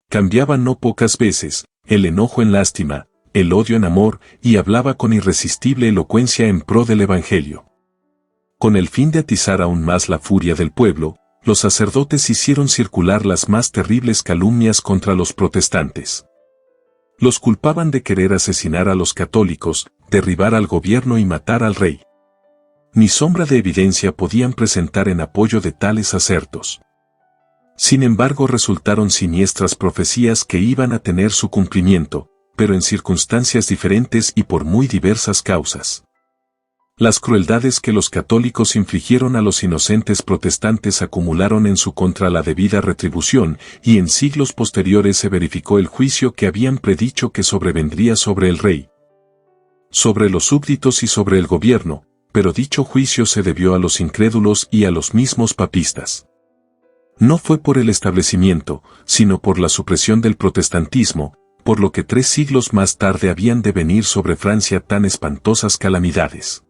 Cambiaba no pocas veces, el enojo en lástima, el odio en amor, y hablaba con irresistible elocuencia en pro del Evangelio. Con el fin de atizar aún más la furia del pueblo, los sacerdotes hicieron circular las más terribles calumnias contra los protestantes. Los culpaban de querer asesinar a los católicos, derribar al gobierno y matar al rey. Ni sombra de evidencia podían presentar en apoyo de tales asertos. Sin embargo, resultaron siniestras profecías que iban a tener su cumplimiento, pero en circunstancias diferentes y por muy diversas causas. Las crueldades que los católicos infligieron a los inocentes protestantes acumularon en su contra la debida retribución, y en siglos posteriores se verificó el juicio que habían predicho que sobrevendría sobre el rey, sobre los súbditos y sobre el gobierno, pero dicho juicio se debió a los incrédulos y a los mismos papistas. No fue por el establecimiento, sino por la supresión del protestantismo, por lo que 3 siglos más tarde habían de venir sobre Francia tan espantosas calamidades.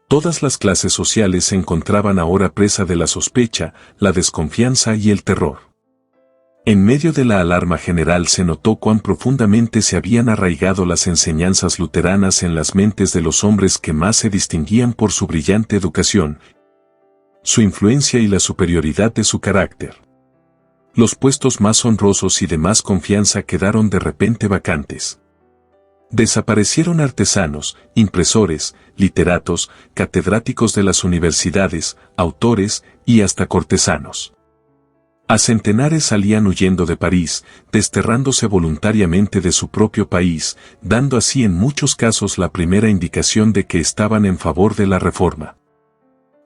Todas las clases sociales se encontraban ahora presa de la sospecha, la desconfianza y el terror. En medio de la alarma general se notó cuán profundamente se habían arraigado las enseñanzas luteranas en las mentes de los hombres que más se distinguían por su brillante educación, su influencia y la superioridad de su carácter. Los puestos más honrosos y de más confianza quedaron de repente vacantes. Desaparecieron artesanos, impresores, literatos, catedráticos de las universidades, autores y hasta cortesanos. A centenares salían huyendo de París, desterrándose voluntariamente de su propio país, dando así en muchos casos la primera indicación de que estaban en favor de la reforma.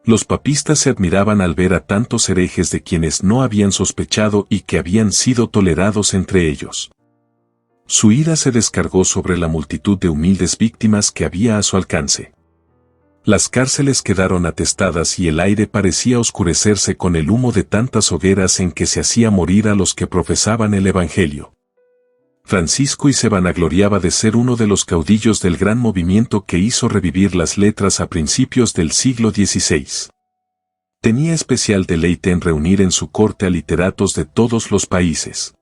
Los papistas se admiraban al ver a tantos herejes de quienes no habían sospechado y que habían sido tolerados entre ellos. Su ira se descargó sobre la multitud de humildes víctimas que había a su alcance. Las cárceles quedaron atestadas y el aire parecía oscurecerse con el humo de tantas hogueras en que se hacía morir a los que profesaban el Evangelio. Francisco y se vanagloriaba de ser uno de los caudillos del gran movimiento que hizo revivir las letras a principios del siglo XVI. Tenía especial deleite en reunir en su corte a literatos de todos los países.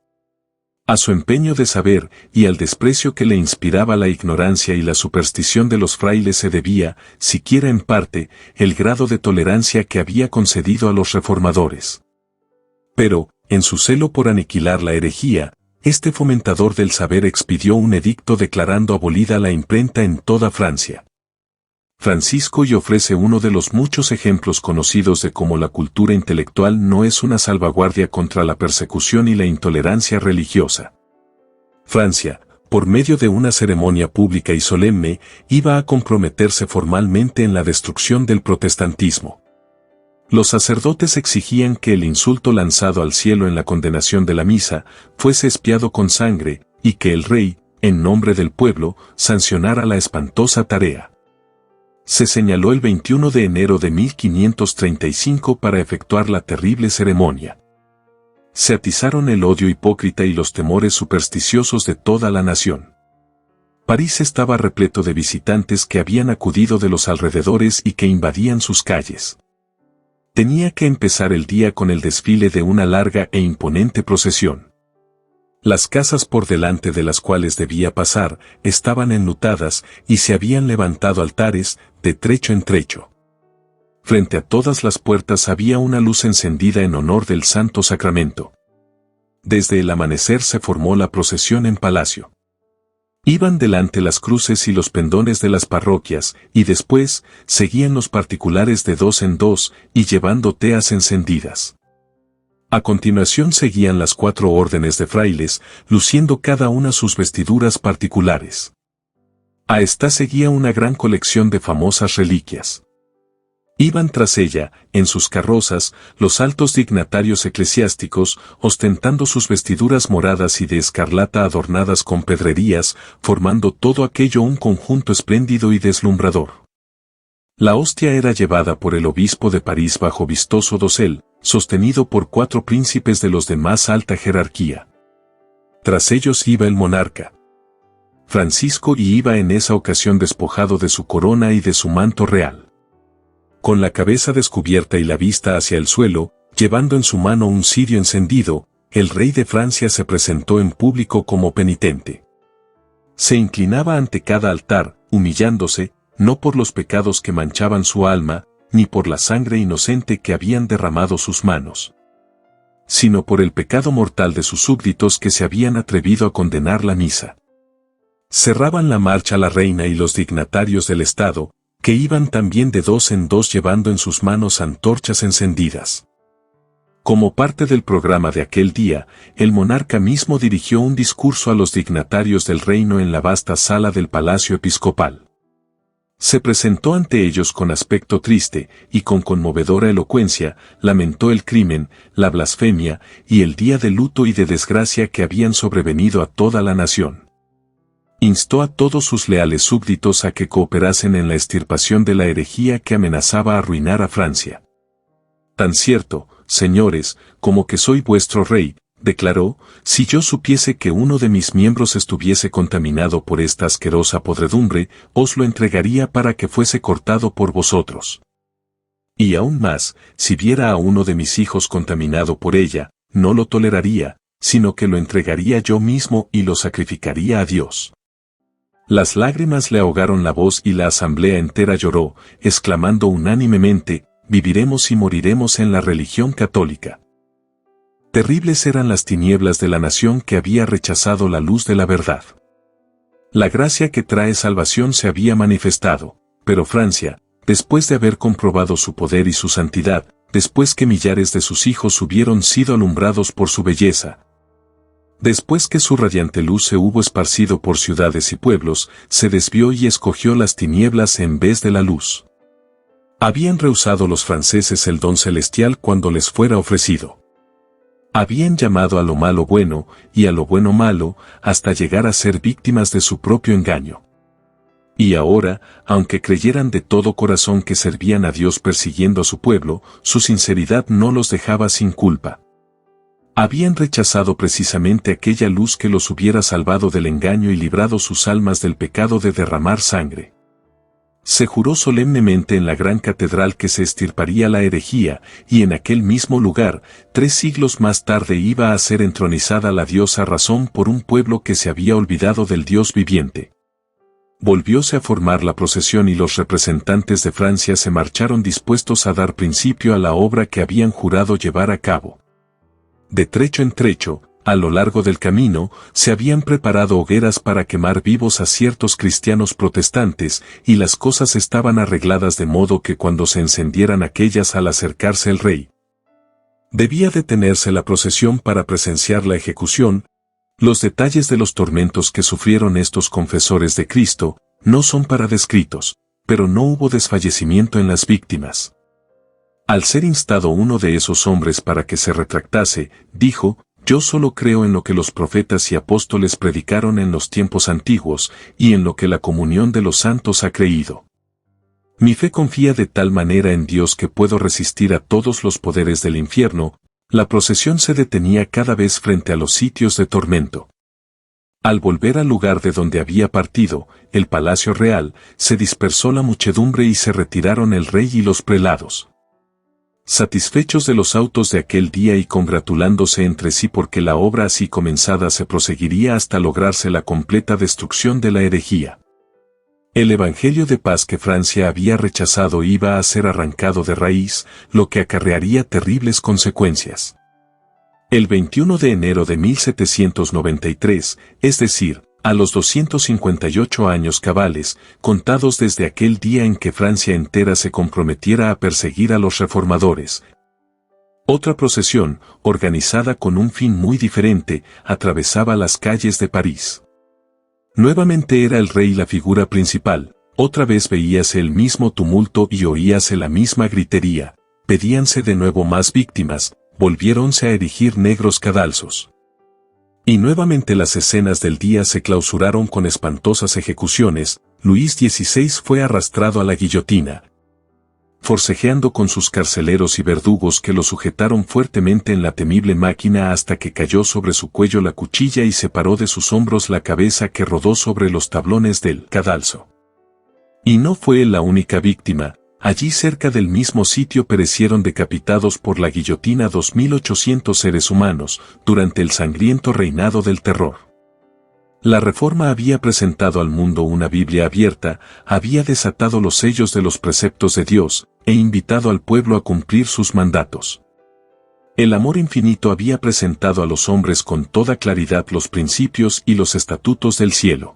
A su empeño de saber y al desprecio que le inspiraba la ignorancia y la superstición de los frailes se debía, siquiera en parte, el grado de tolerancia que había concedido a los reformadores. Pero, en su celo por aniquilar la herejía, este fomentador del saber expidió un edicto declarando abolida la imprenta en toda Francia. Francisco y ofrece uno de los muchos ejemplos conocidos de cómo la cultura intelectual no es una salvaguardia contra la persecución y la intolerancia religiosa. Francia, por medio de una ceremonia pública y solemne, iba a comprometerse formalmente en la destrucción del protestantismo. Los sacerdotes exigían que el insulto lanzado al cielo en la condenación de la misa fuese expiado con sangre, y que el rey, en nombre del pueblo, sancionara la espantosa tarea. Se señaló el 21 de enero de 1535 para efectuar la terrible ceremonia. Se atizaron el odio hipócrita y los temores supersticiosos de toda la nación. París estaba repleto de visitantes que habían acudido de los alrededores y que invadían sus calles. Tenía que empezar el día con el desfile de una larga e imponente procesión. Las casas por delante de las cuales debía pasar estaban enlutadas y se habían levantado altares de trecho en trecho. Frente a todas las puertas había una luz encendida en honor del Santo Sacramento. Desde el amanecer se formó la procesión en palacio. Iban delante las cruces y los pendones de las parroquias, y después seguían los particulares de dos en dos y llevando teas encendidas. A continuación seguían las 4 órdenes de frailes, luciendo cada una sus vestiduras particulares. A esta seguía una gran colección de famosas reliquias. Iban tras ella, en sus carrozas, los altos dignatarios eclesiásticos, ostentando sus vestiduras moradas y de escarlata adornadas con pedrerías, formando todo aquello un conjunto espléndido y deslumbrador. La hostia era llevada por el obispo de París bajo vistoso dosel, sostenido por 4 príncipes de los de más alta jerarquía. Tras ellos iba el monarca Francisco y iba en esa ocasión despojado de su corona y de su manto real. Con la cabeza descubierta y la vista hacia el suelo, llevando en su mano un cirio encendido, el rey de Francia se presentó en público como penitente. Se inclinaba ante cada altar, humillándose, no por los pecados que manchaban su alma, ni por la sangre inocente que habían derramado sus manos, sino por el pecado mortal de sus súbditos que se habían atrevido a condenar la misa. Cerraban la marcha la reina y los dignatarios del Estado, que iban también de 2 en 2 llevando en sus manos antorchas encendidas. Como parte del programa de aquel día, el monarca mismo dirigió un discurso a los dignatarios del reino en la vasta sala del Palacio Episcopal. Se presentó ante ellos con aspecto triste y con conmovedora elocuencia, lamentó el crimen, la blasfemia y el día de luto y de desgracia que habían sobrevenido a toda la nación. Instó a todos sus leales súbditos a que cooperasen en la extirpación de la herejía que amenazaba arruinar a Francia. Tan cierto, señores, como que soy vuestro rey, declaró, si yo supiese que uno de mis miembros estuviese contaminado por esta asquerosa podredumbre, os lo entregaría para que fuese cortado por vosotros. Y aún más, si viera a uno de mis hijos contaminado por ella, no lo toleraría, sino que lo entregaría yo mismo y lo sacrificaría a Dios. Las lágrimas le ahogaron la voz y la asamblea entera lloró, exclamando unánimemente, viviremos y moriremos en la religión católica. Terribles eran las tinieblas de la nación que había rechazado la luz de la verdad. La gracia que trae salvación se había manifestado, pero Francia, después de haber comprobado su poder y su santidad, después que millares de sus hijos hubieron sido alumbrados por su belleza, después que su radiante luz se hubo esparcido por ciudades y pueblos, se desvió y escogió las tinieblas en vez de la luz. Habían rehusado los franceses el don celestial cuando les fuera ofrecido. Habían llamado a lo malo bueno y a lo bueno malo, hasta llegar a ser víctimas de su propio engaño. Y ahora, aunque creyeran de todo corazón que servían a Dios persiguiendo a su pueblo, su sinceridad no los dejaba sin culpa. Habían rechazado precisamente aquella luz que los hubiera salvado del engaño y librado sus almas del pecado de derramar sangre. Se juró solemnemente en la gran catedral que se extirparía la herejía, y en aquel mismo lugar, 3 siglos más tarde iba a ser entronizada la diosa Razón por un pueblo que se había olvidado del Dios viviente. Volvióse a formar la procesión y los representantes de Francia se marcharon dispuestos a dar principio a la obra que habían jurado llevar a cabo. De trecho en trecho, a lo largo del camino, se habían preparado hogueras para quemar vivos a ciertos cristianos protestantes, y las cosas estaban arregladas de modo que cuando se encendieran aquellas al acercarse el rey, debía detenerse la procesión para presenciar la ejecución. Los detalles de los tormentos que sufrieron estos confesores de Cristo no son para descritos, pero no hubo desfallecimiento en las víctimas. Al ser instado uno de esos hombres para que se retractase, dijo: «Yo solo creo en lo que los profetas y apóstoles predicaron en los tiempos antiguos, y en lo que la comunión de los santos ha creído. Mi fe confía de tal manera en Dios que puedo resistir a todos los poderes del infierno». La procesión se detenía cada vez frente a los sitios de tormento. Al volver al lugar de donde había partido, el palacio real, se dispersó la muchedumbre y se retiraron el rey y los prelados. Satisfechos de los autos de aquel día y congratulándose entre sí porque la obra así comenzada se proseguiría hasta lograrse la completa destrucción de la herejía. El evangelio de paz que Francia había rechazado iba a ser arrancado de raíz, lo que acarrearía terribles consecuencias. El 21 de enero de 1793, es decir, a los 258 años cabales, contados desde aquel día en que Francia entera se comprometiera a perseguir a los reformadores, otra procesión, organizada con un fin muy diferente, atravesaba las calles de París. Nuevamente era el rey la figura principal, otra vez veíase el mismo tumulto y oíase la misma gritería, pedíanse de nuevo más víctimas, volviéronse a erigir negros cadalsos. Y nuevamente las escenas del día se clausuraron con espantosas ejecuciones. Luis XVI fue arrastrado a la guillotina, forcejeando con sus carceleros y verdugos que lo sujetaron fuertemente en la temible máquina hasta que cayó sobre su cuello la cuchilla y separó de sus hombros la cabeza que rodó sobre los tablones del cadalso. Y no fue él la única víctima. Allí cerca del mismo sitio perecieron decapitados por la guillotina 2.800 seres humanos, durante el sangriento reinado del terror. La Reforma había presentado al mundo una Biblia abierta, había desatado los sellos de los preceptos de Dios, e invitado al pueblo a cumplir sus mandatos. El amor infinito había presentado a los hombres con toda claridad los principios y los estatutos del cielo.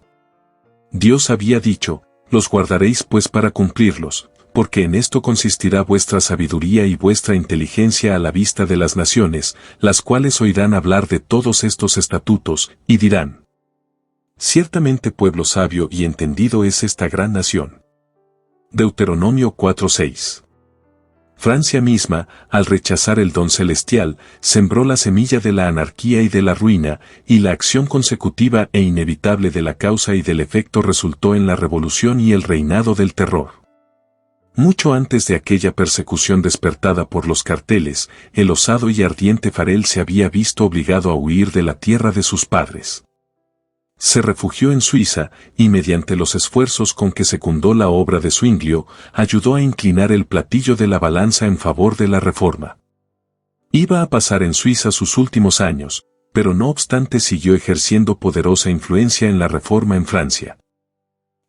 Dios había dicho: «Los guardaréis pues para cumplirlos, porque en esto consistirá vuestra sabiduría y vuestra inteligencia a la vista de las naciones, las cuales oirán hablar de todos estos estatutos, y dirán: ciertamente pueblo sabio y entendido es esta gran nación». Deuteronomio 4:6. Francia misma, al rechazar el don celestial, sembró la semilla de la anarquía y de la ruina, y la acción consecutiva e inevitable de la causa y del efecto resultó en la revolución y el reinado del terror. Mucho antes de aquella persecución despertada por los carteles, el osado y ardiente Farel se había visto obligado a huir de la tierra de sus padres. Se refugió en Suiza, y mediante los esfuerzos con que secundó la obra de Zwinglio, ayudó a inclinar el platillo de la balanza en favor de la Reforma. Iba a pasar en Suiza sus últimos años, pero no obstante siguió ejerciendo poderosa influencia en la Reforma en Francia.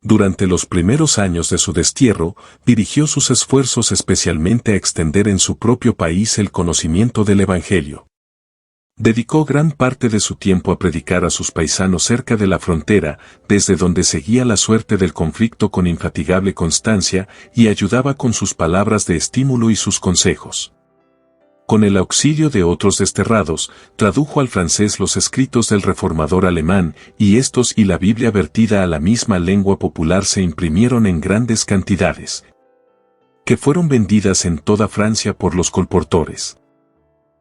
Durante los primeros años de su destierro, dirigió sus esfuerzos especialmente a extender en su propio país el conocimiento del Evangelio. Dedicó gran parte de su tiempo a predicar a sus paisanos cerca de la frontera, desde donde seguía la suerte del conflicto con infatigable constancia y ayudaba con sus palabras de estímulo y sus consejos. Con el auxilio de otros desterrados, tradujo al francés los escritos del reformador alemán, y estos y la Biblia vertida a la misma lengua popular se imprimieron en grandes cantidades, que fueron vendidas en toda Francia por los colportores.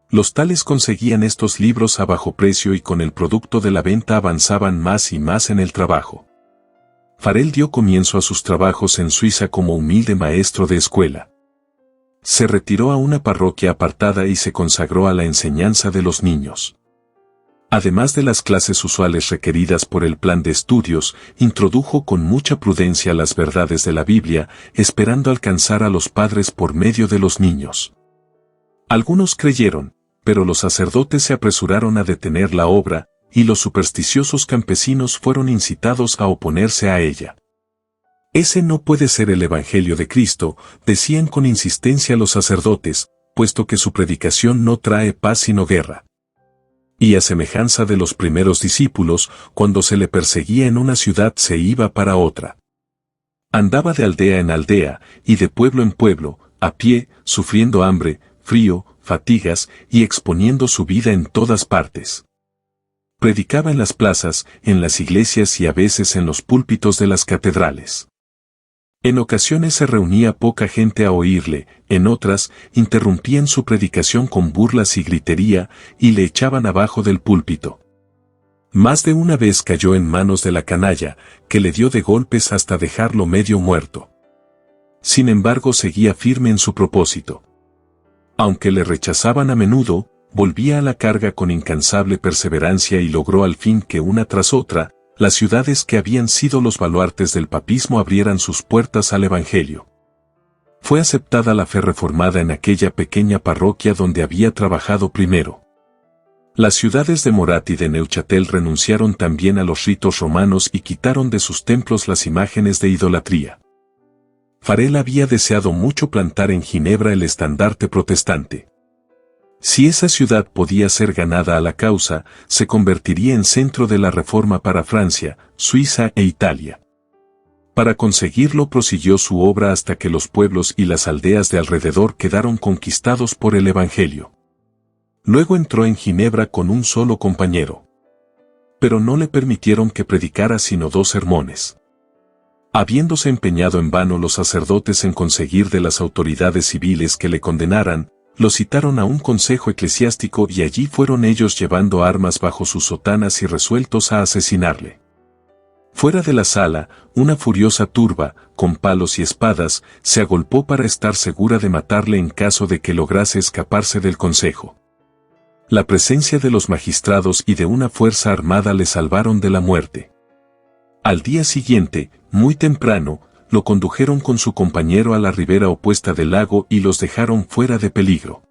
Los tales conseguían estos libros a bajo precio y con el producto de la venta avanzaban más y más en el trabajo. Farel dio comienzo a sus trabajos en Suiza como humilde maestro de escuela. Se retiró a una parroquia apartada y se consagró a la enseñanza de los niños. Además de las clases usuales requeridas por el plan de estudios, introdujo con mucha prudencia las verdades de la Biblia, esperando alcanzar a los padres por medio de los niños. Algunos creyeron, pero los sacerdotes se apresuraron a detener la obra, y los supersticiosos campesinos fueron incitados a oponerse a ella. «Ese no puede ser el Evangelio de Cristo», decían con insistencia los sacerdotes, puesto que su predicación no trae paz sino guerra. Y a semejanza de los primeros discípulos, cuando se le perseguía en una ciudad se iba para otra. Andaba de aldea en aldea, y de pueblo en pueblo, a pie, sufriendo hambre, frío, fatigas, y exponiendo su vida en todas partes. Predicaba en las plazas, en las iglesias y a veces en los púlpitos de las catedrales. En ocasiones se reunía poca gente a oírle, en otras, interrumpían su predicación con burlas y gritería, y le echaban abajo del púlpito. Más de una vez cayó en manos de la canalla, que le dio de golpes hasta dejarlo medio muerto. Sin embargo, seguía firme en su propósito. Aunque le rechazaban a menudo, volvía a la carga con incansable perseverancia y logró al fin que una tras otra, las ciudades que habían sido los baluartes del papismo abrieran sus puertas al Evangelio. Fue aceptada la fe reformada en aquella pequeña parroquia donde había trabajado primero. Las ciudades de Morat y de Neuchâtel renunciaron también a los ritos romanos y quitaron de sus templos las imágenes de idolatría. Farel había deseado mucho plantar en Ginebra el estandarte protestante. Si esa ciudad podía ser ganada a la causa, se convertiría en centro de la reforma para Francia, Suiza e Italia. Para conseguirlo prosiguió su obra hasta que los pueblos y las aldeas de alrededor quedaron conquistados por el Evangelio. Luego entró en Ginebra con un solo compañero. Pero no le permitieron que predicara sino 2 sermones. Habiéndose empeñado en vano los sacerdotes en conseguir de las autoridades civiles que le condenaran, lo citaron a un consejo eclesiástico y allí fueron ellos llevando armas bajo sus sotanas y resueltos a asesinarle. Fuera de la sala, una furiosa turba, con palos y espadas, se agolpó para estar segura de matarle en caso de que lograse escaparse del consejo. La presencia de los magistrados y de una fuerza armada le salvaron de la muerte. Al día siguiente, muy temprano, lo condujeron con su compañero a la ribera opuesta del lago y los dejaron fuera de peligro.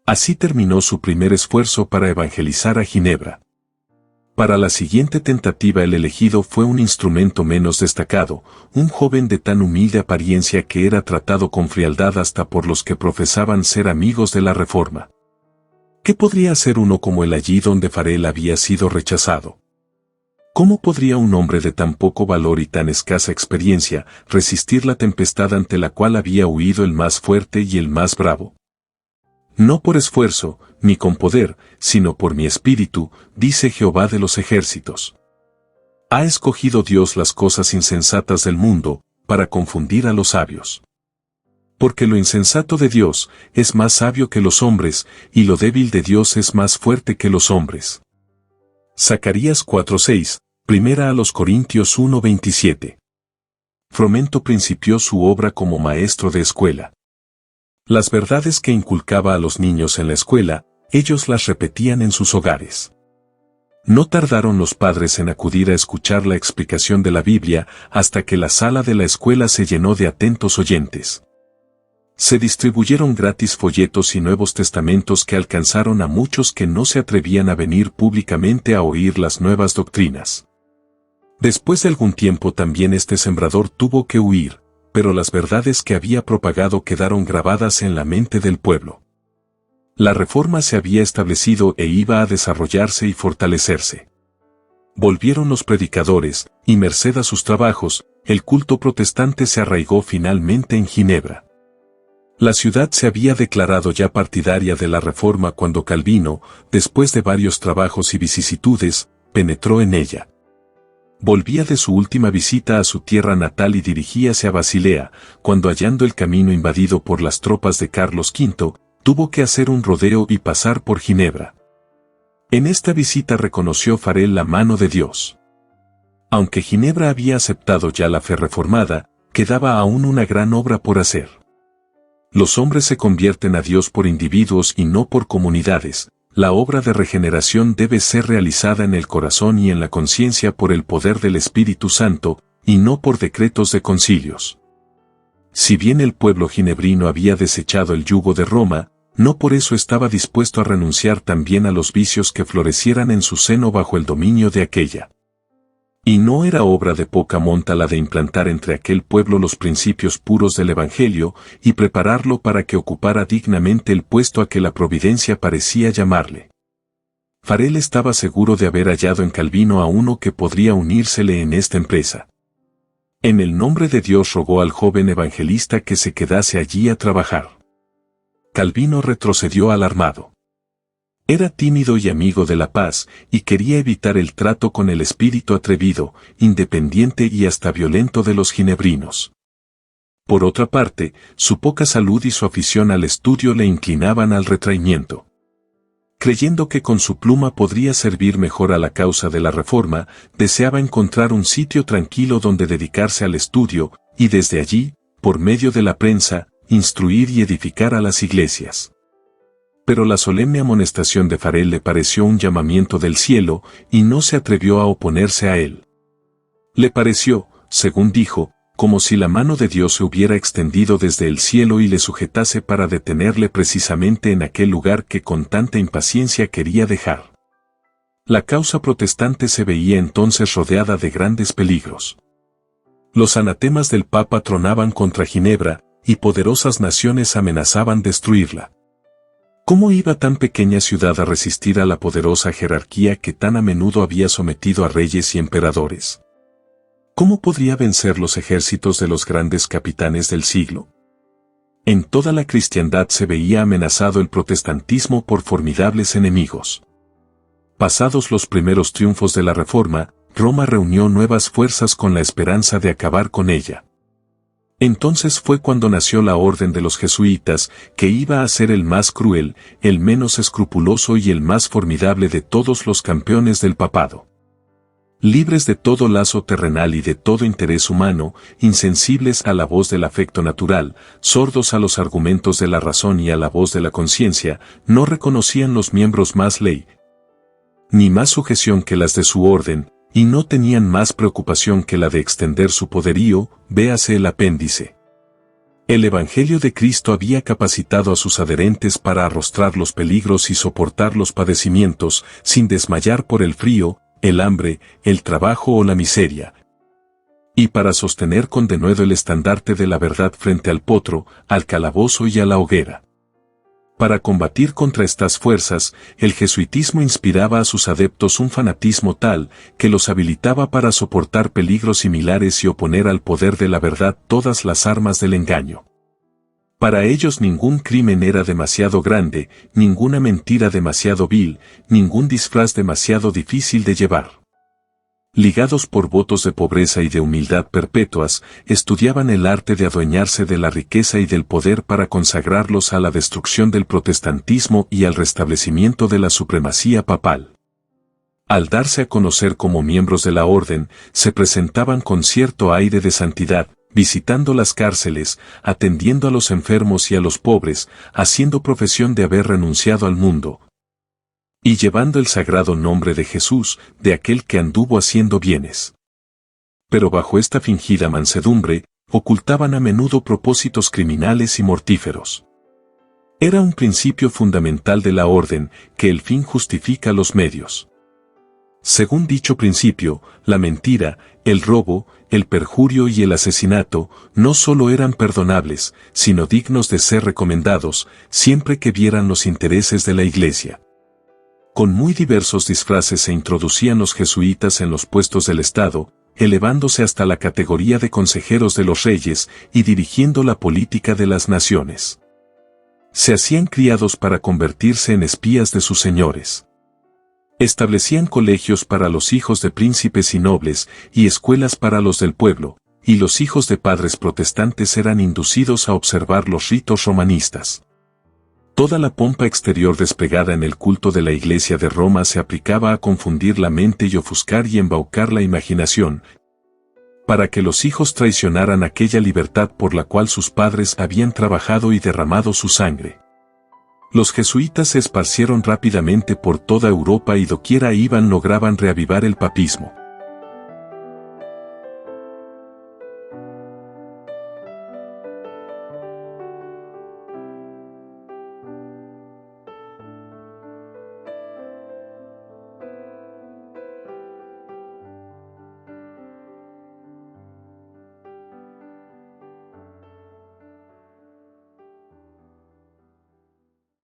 Así terminó su primer esfuerzo para evangelizar a Ginebra. Para la siguiente tentativa el elegido fue un instrumento menos destacado, un joven de tan humilde apariencia que era tratado con frialdad hasta por los que profesaban ser amigos de la Reforma. ¿Qué podría hacer uno como él allí donde Farel había sido rechazado? ¿Cómo podría un hombre de tan poco valor y tan escasa experiencia resistir la tempestad ante la cual había huido el más fuerte y el más bravo? No por esfuerzo, ni con poder, sino por mi espíritu, dice Jehová de los ejércitos. Ha escogido Dios las cosas insensatas del mundo, para confundir a los sabios. Porque lo insensato de Dios es más sabio que los hombres, y lo débil de Dios es más fuerte que los hombres. Zacarías 4:6, Primera a los Corintios 1:27. Fromento principió su obra como maestro de escuela. Las verdades que inculcaba a los niños en la escuela, ellos las repetían en sus hogares. No tardaron los padres en acudir a escuchar la explicación de la Biblia hasta que la sala de la escuela se llenó de atentos oyentes. Se distribuyeron gratis folletos y Nuevos Testamentos que alcanzaron a muchos que no se atrevían a venir públicamente a oír las nuevas doctrinas. Después de algún tiempo también este sembrador tuvo que huir, pero las verdades que había propagado quedaron grabadas en la mente del pueblo. La reforma se había establecido e iba a desarrollarse y fortalecerse. Volvieron los predicadores, y merced a sus trabajos, el culto protestante se arraigó finalmente en Ginebra. La ciudad se había declarado ya partidaria de la reforma cuando Calvino, después de varios trabajos y vicisitudes, penetró en ella. Volvía de su última visita a su tierra natal y dirigíase a Basilea, cuando hallando el camino invadido por las tropas de Carlos V, tuvo que hacer un rodeo y pasar por Ginebra. En esta visita reconoció Farel la mano de Dios. Aunque Ginebra había aceptado ya la fe reformada, quedaba aún una gran obra por hacer. Los hombres se convierten a Dios por individuos y no por comunidades. La obra de regeneración debe ser realizada en el corazón y en la conciencia por el poder del Espíritu Santo, y no por decretos de concilios. Si bien el pueblo ginebrino había desechado el yugo de Roma, no por eso estaba dispuesto a renunciar también a los vicios que florecieran en su seno bajo el dominio de aquella. Y no era obra de poca monta la de implantar entre aquel pueblo los principios puros del Evangelio y prepararlo para que ocupara dignamente el puesto a que la providencia parecía llamarle. Farel estaba seguro de haber hallado en Calvino a uno que podría unírsele en esta empresa. En el nombre de Dios rogó al joven evangelista que se quedase allí a trabajar. Calvino retrocedió alarmado. Era tímido y amigo de la paz, y quería evitar el trato con el espíritu atrevido, independiente y hasta violento de los ginebrinos. Por otra parte, su poca salud y su afición al estudio le inclinaban al retraimiento. Creyendo que con su pluma podría servir mejor a la causa de la Reforma, deseaba encontrar un sitio tranquilo donde dedicarse al estudio, y desde allí, por medio de la prensa, instruir y edificar a las iglesias. Pero la solemne amonestación de Farel le pareció un llamamiento del cielo, y no se atrevió a oponerse a él. Le pareció, según dijo, como si la mano de Dios se hubiera extendido desde el cielo y le sujetase para detenerle precisamente en aquel lugar que con tanta impaciencia quería dejar. La causa protestante se veía entonces rodeada de grandes peligros. Los anatemas del Papa tronaban contra Ginebra, y poderosas naciones amenazaban destruirla. ¿Cómo iba tan pequeña ciudad a resistir a la poderosa jerarquía que tan a menudo había sometido a reyes y emperadores? ¿Cómo podría vencer los ejércitos de los grandes capitanes del siglo? En toda la cristiandad se veía amenazado el protestantismo por formidables enemigos. Pasados los primeros triunfos de la Reforma, Roma reunió nuevas fuerzas con la esperanza de acabar con ella. Entonces fue cuando nació la orden de los jesuitas, que iba a ser el más cruel, el menos escrupuloso y el más formidable de todos los campeones del papado. Libres de todo lazo terrenal y de todo interés humano, insensibles a la voz del afecto natural, sordos a los argumentos de la razón y a la voz de la conciencia, no reconocían los miembros más ley, ni más sujeción que las de su orden, y no tenían más preocupación que la de extender su poderío, véase el apéndice. El Evangelio de Cristo había capacitado a sus adherentes para arrostrar los peligros y soportar los padecimientos, sin desmayar por el frío, el hambre, el trabajo o la miseria, y para sostener con denuedo el estandarte de la verdad frente al potro, al calabozo y a la hoguera. Para combatir contra estas fuerzas, el jesuitismo inspiraba a sus adeptos un fanatismo tal, que los habilitaba para soportar peligros similares y oponer al poder de la verdad todas las armas del engaño. Para ellos ningún crimen era demasiado grande, ninguna mentira demasiado vil, ningún disfraz demasiado difícil de llevar. Ligados por votos de pobreza y de humildad perpetuas, estudiaban el arte de adueñarse de la riqueza y del poder para consagrarlos a la destrucción del protestantismo y al restablecimiento de la supremacía papal. Al darse a conocer como miembros de la orden, se presentaban con cierto aire de santidad, visitando las cárceles, atendiendo a los enfermos y a los pobres, haciendo profesión de haber renunciado al mundo, y llevando el sagrado nombre de Jesús, de aquel que anduvo haciendo bienes. Pero bajo esta fingida mansedumbre, ocultaban a menudo propósitos criminales y mortíferos. Era un principio fundamental de la orden, que el fin justifica los medios. Según dicho principio, la mentira, el robo, el perjurio y el asesinato no solo eran perdonables, sino dignos de ser recomendados, siempre que vieran los intereses de la Iglesia. Con muy diversos disfraces se introducían los jesuitas en los puestos del Estado, elevándose hasta la categoría de consejeros de los reyes y dirigiendo la política de las naciones. Se hacían criados para convertirse en espías de sus señores. Establecían colegios para los hijos de príncipes y nobles y escuelas para los del pueblo, y los hijos de padres protestantes eran inducidos a observar los ritos romanistas. Toda la pompa exterior desplegada en el culto de la Iglesia de Roma se aplicaba a confundir la mente y ofuscar y embaucar la imaginación, para que los hijos traicionaran aquella libertad por la cual sus padres habían trabajado y derramado su sangre. Los jesuitas se esparcieron rápidamente por toda Europa y doquiera iban lograban reavivar el papismo.